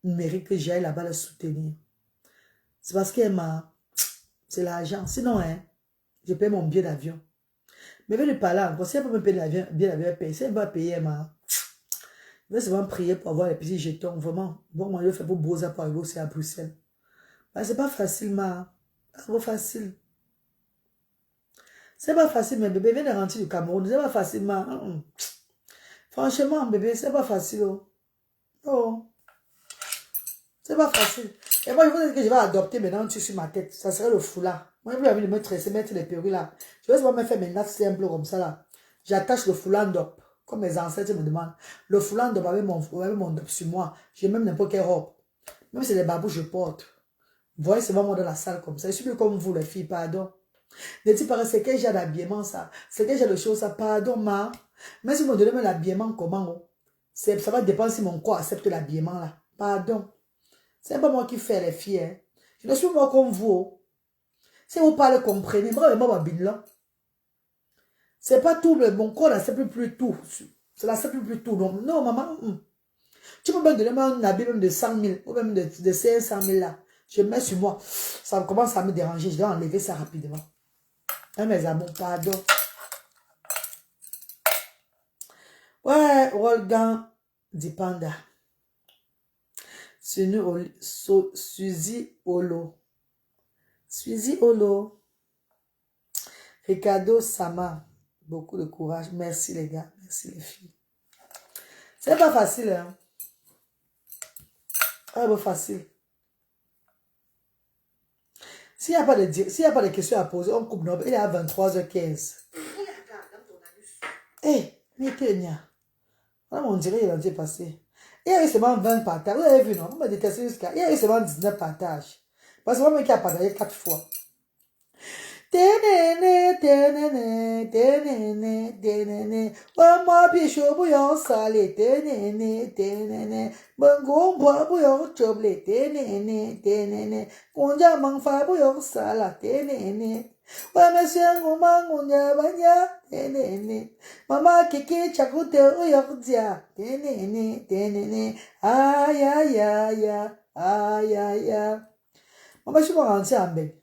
mérite que j'aille là-bas la soutenir. C'est parce qu'elle m'a... C'est l'argent. Sinon, hein, je paye mon billet d'avion. Mais je vais lui parler encore. Si elle peut me payer le billet d'avion, si elle va payer, je vais souvent prier pour avoir les petits jetons. Vraiment, bon, moi, je fais pour Beaux-Arts pour arriver aussi à Bruxelles. C'est pas facile, c'est pas facile. C'est pas facile, mais bébé vient de rentrer du Cameroun. C'est pas facile, Franchement, bébé, c'est pas facile. Oh. C'est pas facile. Et moi, je vous dis que je vais adopter maintenant un tissu sur ma tête. Ça serait le foulard. Moi, je vais envie de me tresser, mettre les perruques là. Je vais souvent me faire mes nattes simples comme ça là. J'attache le foulard d'op. Comme mes ancêtres me demandent. Le foulard d'op avec mon dop sur moi. J'ai même n'importe quelle robe. Même si c'est les babous, je porte. Vous voyez, c'est vraiment dans la salle comme ça. Je suis plus comme vous, les filles, pardon. Ne dis pas, c'est quel genre d'habillement ça? C'est quel genre de choses ça? Pardon, ma. Mais si vous me donnez même l'habillement, comment? Ça va dépendre si mon corps accepte l'habillement là. Pardon. C'est pas moi qui fais les filles. Hein. Je ne suis pas comme vous. Si vous parlez, comprenez. Moi, c'est pas tout. Mon corps n'accepte plus tout. Ça n'accepte plus tout. Non, non maman. Tu peux me donner un habit même de 100 000 ou même de 500 000 là. Je mets sur moi. Ça commence à me déranger. Je dois enlever ça rapidement. Hein, mes amours, pardon. Ouais, Wolfgang dit Panda. Suzy Olo. Suzy Olo. Ricardo Sama. Beaucoup de courage. Merci les gars. Merci les filles. C'est pas facile, hein. C'est pas facile. S'il n'y a pas de questions à poser, on coupe. Il est à 23h15. Eh, mais Kenya. On dirait qu'il a déjà passé. Il y a eu seulement 20 partages. Vous avez vu, non? Vous me détestez jusqu'à. Il y a eu seulement 19 partages. Parce que moi, qui a partagé 4 fois. Ténéné, ténéné, ténéné, ténéné. Oh, moi, bichot, bouillon salé. Ténéné, ténéné. Bongo, bois, bouillon choblé. Ténéné, ténéné. Konja, mangfa, bouillon sala. Ténéné. Ouais, monsieur, ngoma, ngonya, banya. Ténéné. Maman, kiki, chakoute, oyordia. Ténéné, ténéné. Aïe, aïe, aïe, aïe, aïe, aïe. Maman, je suis pas rentrée en belle.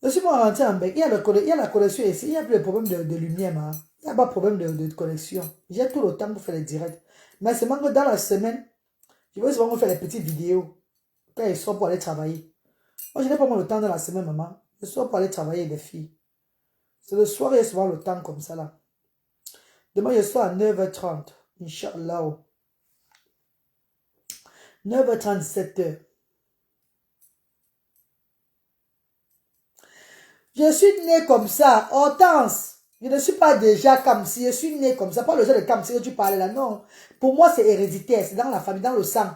Je suis pas rentré en bec. Il y a la connexion ici. Il n'y a plus de problème de lumière. Hein. Il n'y a pas de problème de connexion. J'ai tout le temps pour faire les directs. Mais c'est que dans la semaine, je vais souvent faire les petites vidéos. Quand ils sont pour aller travailler. Moi, je n'ai pas vraiment le temps dans la semaine, maman. Je sors pour aller travailler des filles. C'est le soir, il y a souvent le temps comme ça là. Demain, je sors à 9h30. Inch'Allah. 9h30, 17h. Je suis née comme ça, Hortense. Je ne suis pas déjà comme si, je suis née comme ça. Pas le genre de comme si que tu parlais là, non. Pour moi, c'est héréditaire, c'est dans la famille, dans le sang.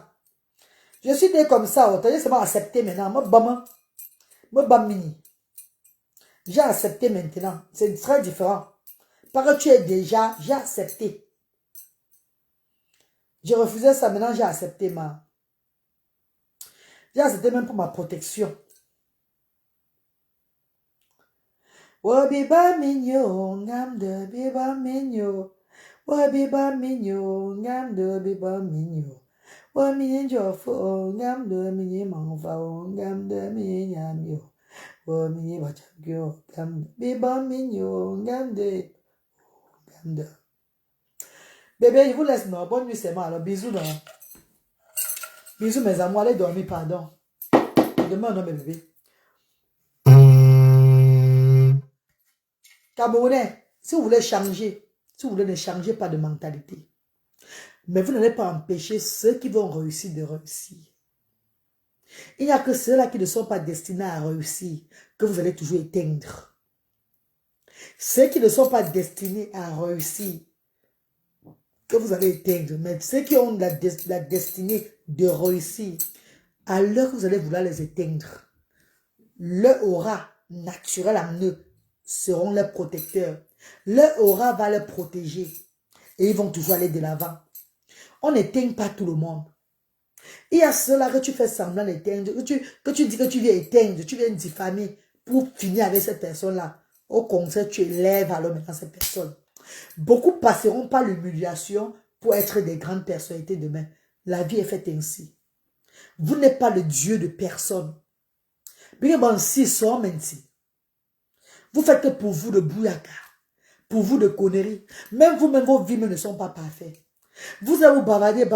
Je suis née comme ça, Hortense. J'ai seulement accepté maintenant. Moi, bamini. J'ai accepté maintenant. C'est très différent. Parce que tu es déjà, j'ai accepté. Je refusais ça, maintenant j'ai accepté ma. J'ai accepté même pour ma protection. Wabiba minyo, ngam de biba minyo. Wabiba minyo, ngam de biba minyo. Waminyo jofo, ngam de minyo mangfa, ngam de minyo nyamyo. Waminyo bachagyo, ngam de biba minyo, ngam de. Bébé, je vous laisse, non. Bonne nuit, c'est moi. Alors, bisous, non. Bisous, mes amours. Allez dormir, pardon. Demain, non, mes bébés. Camerounais, si vous voulez changer, si vous voulez ne changez pas de mentalité. Mais vous n'allez pas empêcher ceux qui vont réussir de réussir. Il n'y a que ceux-là qui ne sont pas destinés à réussir que vous allez toujours éteindre. Ceux qui ne sont pas destinés à réussir que vous allez éteindre. Mais ceux qui ont la destinée de réussir, à l'heure que vous allez vouloir les éteindre, leur aura naturel en eux seront leurs protecteurs. Leur aura va les protéger. Et ils vont toujours aller de l'avant. On n'éteint pas tout le monde. Il y a ceux-là que tu fais semblant d'éteindre, que tu dis que tu viens éteindre, tu viens diffamer pour finir avec cette personne-là. Au contraire, tu élèves alors maintenant cette personne. Beaucoup passeront par l'humiliation pour être des grandes personnalités demain. La vie est faite ainsi. Vous n'êtes pas le Dieu de personne. Vous faites que pour vous de bouyaka, pour vous de conneries. Même vous-même, vos vies ne sont pas parfaites. Vous allez vous bavader,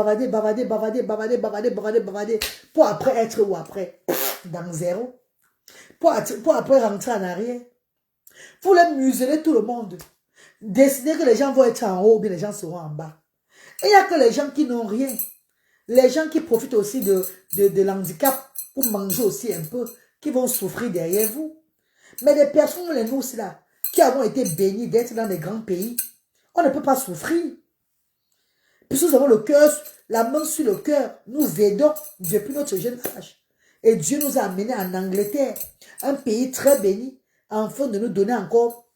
pour après être où après? Dans zéro. Pour après rentrer en arrière. Vous voulez museler tout le monde. Décider que les gens vont être en haut ou bien les gens seront en bas. Et il n'y a que les gens qui n'ont rien. Les gens qui profitent aussi de l'handicap pour manger aussi un peu, qui vont souffrir derrière vous. Mais des personnes, les nous aussi là, qui avons été bénis d'être dans des grands pays, on ne peut pas souffrir. Puisque nous avons le cœur, la main sur le cœur, nous aidons depuis notre jeune âge. Et Dieu nous a amenés en Angleterre, un pays très béni, afin de nous donner encore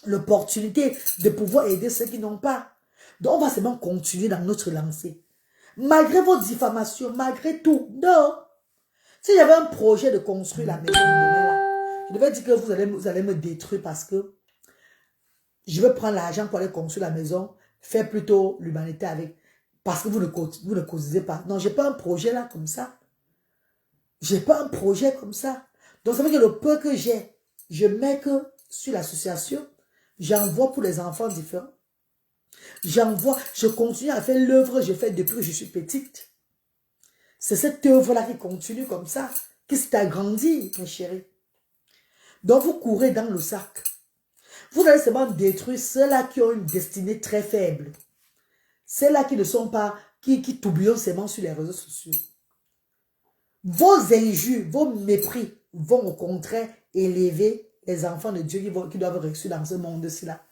l'opportunité de pouvoir aider ceux qui n'ont pas. Donc on va seulement continuer dans notre lancée. Malgré vos diffamations, malgré tout, non. Si j'avais un projet de construire la maison de demain, là, je devais dire que vous allez me détruire parce que je veux prendre l'argent pour aller construire la maison, faire plutôt l'humanité avec, parce que vous ne causez pas. Non, j'ai pas un projet là comme ça. J'ai pas un projet comme ça. Donc ça veut dire que le peu que j'ai, je mets que sur l'association, j'envoie pour les enfants différents. J'envoie, je continue à faire l'œuvre que je fais depuis que je suis petite. C'est cette œuvre-là qui continue comme ça, qui s'est agrandie, mes chéris. Donc, vous courez dans le sac. Vous allez seulement détruire ceux-là qui ont une destinée très faible. Ceux-là qui ne sont pas, qui tourbillonnent seulement sur les réseaux sociaux. Vos injures, vos mépris vont au contraire élever les enfants de Dieu qui doivent réussir dans ce monde-ci là.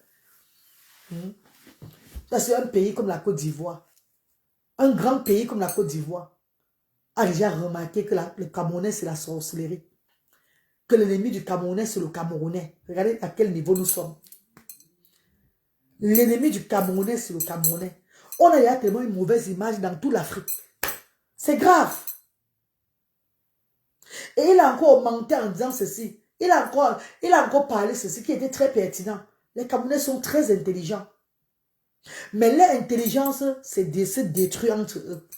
Ça, c'est un pays comme la Côte d'Ivoire. Un grand pays comme la Côte d'Ivoire a déjà remarqué que le Camerounais, c'est la sorcellerie. Que l'ennemi du Camerounais, c'est le Camerounais. Regardez à quel niveau nous sommes. L'ennemi du Camerounais, c'est le Camerounais. On a déjà tellement une mauvaise image dans toute l'Afrique. C'est grave. Et il a encore menti en disant ceci. Il a encore parlé ceci qui était très pertinent. Les Camerounais sont très intelligents. Mais leur intelligence, c'est de se détruire entre eux.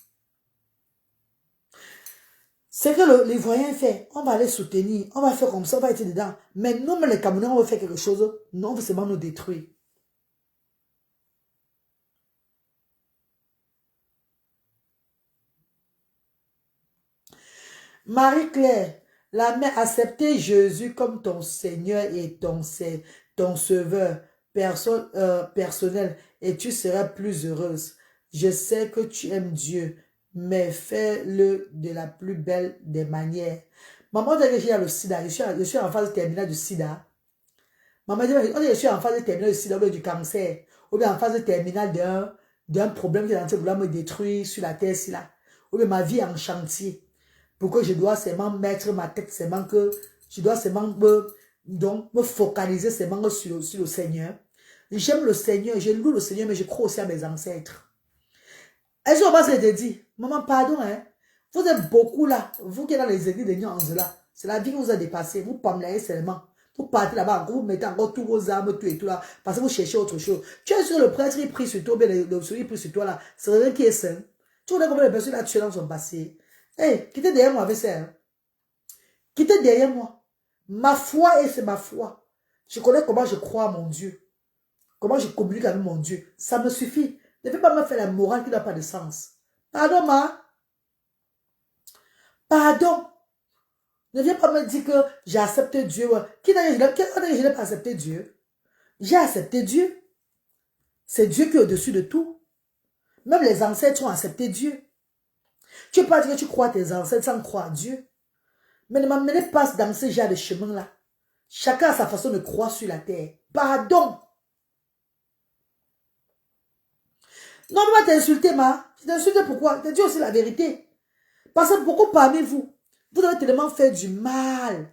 C'est que les voyants fait. On va les soutenir. On va faire comme ça, on va être dedans. Mais nous, les Camerounais, on va faire quelque chose. Non, on va seulement nous détruire. Marie-Claire, la mère, accepter Jésus comme ton Seigneur et ton Sauveur personnel et tu seras plus heureuse. Je sais que tu aimes Dieu, mais fais-le de la plus belle des manières. Maman dit que j'ai le sida, je suis en phase terminale du sida. Maman dit que je suis en phase terminale du sida ou bien du cancer, ou bien en phase terminale d'un problème qui est en train de vouloir me détruire sur la terre, là. Ou bien ma vie est en chantier. Pourquoi je dois seulement mettre ma tête, seulement que je dois seulement me focaliser seulement sur le Seigneur. J'aime le Seigneur, je loue le Seigneur, mais je crois aussi à mes ancêtres. Est-ce que je te dis, maman, pardon, hein? Vous êtes beaucoup là, vous qui êtes dans les églises de Nyans là, c'est la vie qui vous a dépassé, vous parlez seulement. Vous partez là-bas, vous mettez encore tous vos armes, tout et tout là, parce que vous cherchez autre chose. Tu es sur le prêtre, il prie sur toi, mais celui qui prie sur toi là, c'est rien qui est sain. Tu vois combien de personnes là tué dans son passé. Hey, quittez derrière moi avec ça. Hein? Quittez derrière moi. Ma foi, et c'est ma foi. Je connais comment je crois à mon Dieu. Comment je communique avec mon Dieu. Ça me suffit. Ne fais pas me faire la morale qui n'a pas de sens. Pardon, ma. Pardon. Ne viens pas me dire que j'ai accepté Dieu. Qui n'a dit que je n'ai pas accepté Dieu? J'ai accepté Dieu. C'est Dieu qui est au-dessus de tout. Même les ancêtres ont accepté Dieu. Tu ne peux pas dire que tu crois à tes ancêtres sans croire à Dieu. Mais ne m'amenez pas dans ce genre de chemin-là. Chacun a sa façon de croire sur la terre. Pardon. Non, ne va t'insulter, ma. Je t'insulte pourquoi? Je te dis aussi la vérité. Parce que beaucoup parmi vous, vous avez tellement fait du mal.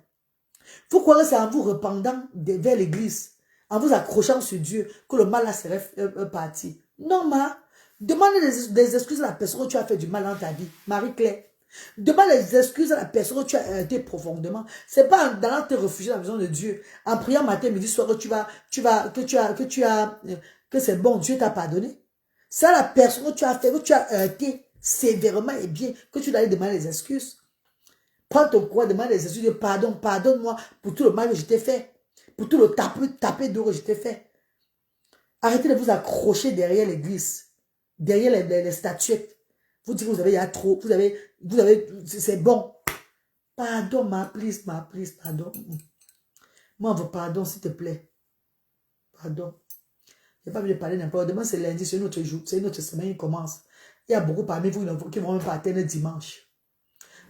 Vous croyez que c'est en vous repentant vers l'église, en vous accrochant sur Dieu, que le mal là serait parti. Non, ma. Demande des excuses à la personne que tu as fait du mal dans ta vie. Marie-Claire. Demande les excuses à la personne que tu as été profondément. C'est pas en allant te réfugier dans la maison de Dieu, en priant matin, midi, soir, que c'est bon, Dieu t'a pardonné. C'est à la personne que tu as fait, que tu as heurté sévèrement et bien, que tu dois aller demander les excuses. Prends ton courage, demande les excuses, pardon, pardonne-moi pour tout le mal que je t'ai fait, pour tout le tapé d'eau que je t'ai fait. Arrêtez de vous accrocher derrière l'église, derrière les statuettes. Vous dites que vous avez, il y a trop, vous avez, c'est bon. Pardon, please, pardon. Moi, on veut pardon, s'il te plaît. Pardon. Je n'ai pas envie de parler n'importe. Demain, c'est lundi, c'est notre jour, c'est notre semaine qui commence. Il y a beaucoup parmi vous qui ne vont même pas atteindre dimanche.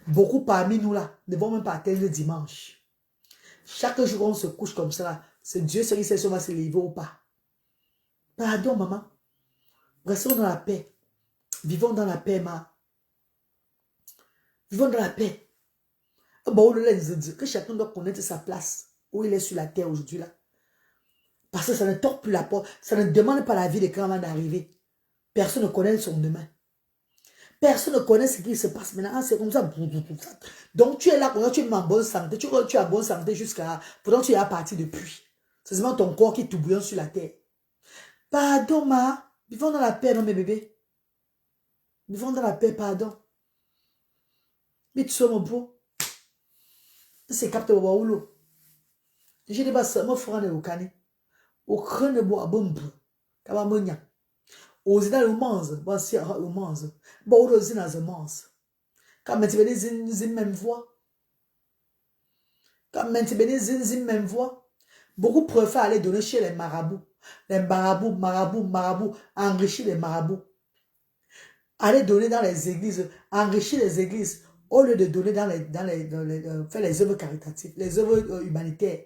Beaucoup parmi nous là ne vont même pas atteindre dimanche. Chaque jour, on se couche comme ça. C'est Dieu qui sait si on va se lever ou pas. Pardon, maman. Restons dans la paix. Vivons dans la paix, ma. Vivons dans la paix. Bon, que chacun doit connaître sa place où il est sur la terre aujourd'hui là. Parce que ça ne toque plus la porte. Ça ne demande pas la vie de quand avant d'arriver. Personne ne connaît son demain. Personne ne connaît ce qui se passe maintenant. Ah, c'est comme ça. Donc tu es là, tu es en bonne santé. Tu es en bonne santé jusqu'à... Pourtant tu es parti depuis. C'est seulement ton corps qui tourbillonne sur la terre. Pardon, ma. Vivons dans la paix, non, mes bébés. Vivons dans la paix, pardon. Mais tu sois mon beau. C'est capté au baoulo. Je dis pas ça, mon frère n'est au canet. Au crâne de bois, bon, kaba monya. Osez dans le mange. Bon, si, le mange. Bon, aussi dans le mange. Quand tu veux des même voix. Quand tu veux des même voix. Beaucoup préfèrent aller donner chez les marabouts. Les marabouts, enrichir les marabouts. Aller donner dans les églises, enrichir les églises, au lieu de donner faire les œuvres caritatives, les œuvres humanitaires.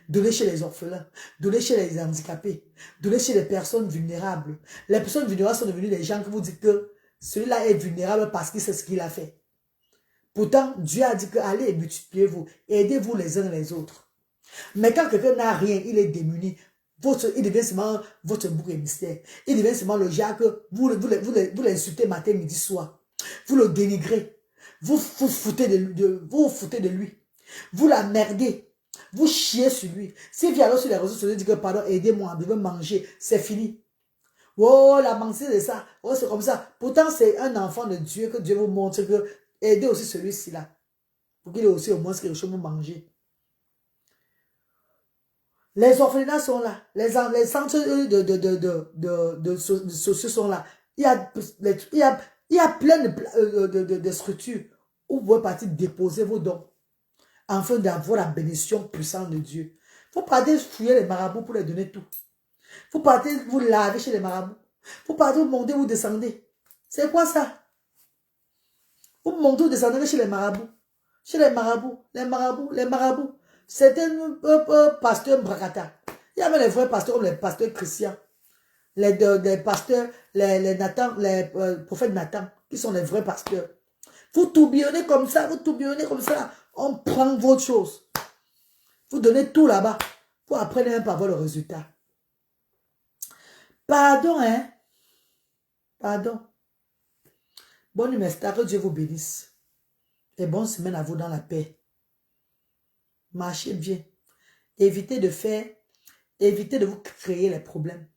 Donner chez les orphelins, donner chez les handicapés, donner chez les personnes vulnérables. Les personnes vulnérables sont devenues des gens que vous dites que celui-là est vulnérable parce qu'il sait ce qu'il a fait. Pourtant, Dieu a dit que allez et multipliez-vous, aidez-vous les uns les autres. Mais quand quelqu'un n'a rien, il est démuni, il devient seulement votre bouc émissaire. Il devient seulement le genre que vous l'insultez matin, midi, soir. Vous le dénigrez. Vous foutez de lui. Vous la merdez. Vous chiez sur lui. S'il vient alors sur les réseaux sociaux, il dit que pardon, aidez-moi, je veux manger. C'est fini. Oh, la pensée de ça. Oh, c'est comme ça. Pourtant, c'est un enfant de Dieu que Dieu vous montre que aidez aussi celui-ci là. Pour qu'il ait aussi au moins quelque chose pour manger. Les orphelinats sont là. Les centres de sociaux sont là. Il y a plein de structures où vous pouvez partir déposer vos dons afin d'avoir la bénédiction puissante de Dieu. Il faut partir fouiller les marabouts pour les donner tout. Il faut partir vous laver chez les marabouts. Il faut partir vous monter ou descender. C'est quoi ça? Vous montez ou descendez chez les marabouts. Chez les marabouts. C'est un pasteur bracata. Il y avait les vrais pasteurs comme les pasteurs chrétiens. Les pasteurs, les prophètes Nathan, qui sont les vrais pasteurs. Vous tourbillonnez comme ça, on prend votre chose. Vous donnez tout là-bas. Vous après même pas voir le résultat. Pardon, hein? Pardon. Bonne nuit, que Dieu vous bénisse. Et bonne semaine à vous dans la paix. Marchez bien. Évitez de vous créer les problèmes.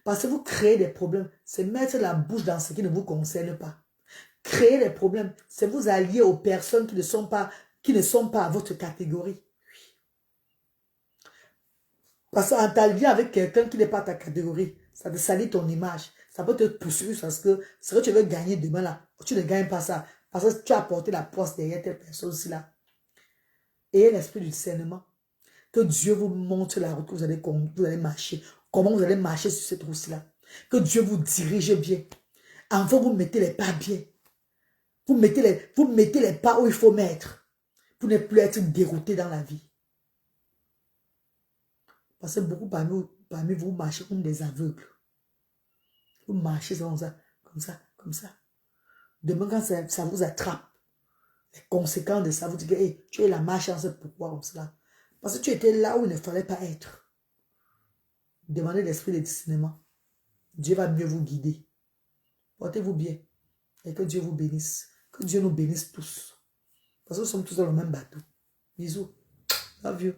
Parce que vous créez des problèmes, c'est mettre la bouche dans ce qui ne vous concerne pas. Créer des problèmes, c'est vous allier aux personnes qui ne sont pas à votre catégorie. Parce qu'en t'alliant avec quelqu'un qui n'est pas ta catégorie, ça te salit ton image. Ça peut te poursuivre parce que ce que tu veux gagner demain là, tu ne gagnes pas ça. Parce que tu as porté la poisse derrière telle personne-ci là. Ayez l'esprit du discernement. Que Dieu vous montre la route que vous allez marcher. Comment vous allez marcher sur cette route-là. Que Dieu vous dirige bien. Enfin, vous mettez les pas bien. Vous mettez les pas où il faut mettre. Pour ne plus être dérouté dans la vie. Parce que beaucoup parmi vous marchez comme des aveugles. Vous marchez comme ça. Demain, quand ça vous attrape, les conséquences de ça, vous dites que hey, tu es la malchance, pourquoi comme cela? Parce que tu étais là où il ne fallait pas être. Demandez l'esprit de discernement. Dieu va mieux vous guider. Portez-vous bien. Et que Dieu vous bénisse. Que Dieu nous bénisse tous. Parce que nous sommes tous dans le même bateau. Bisous. Love you.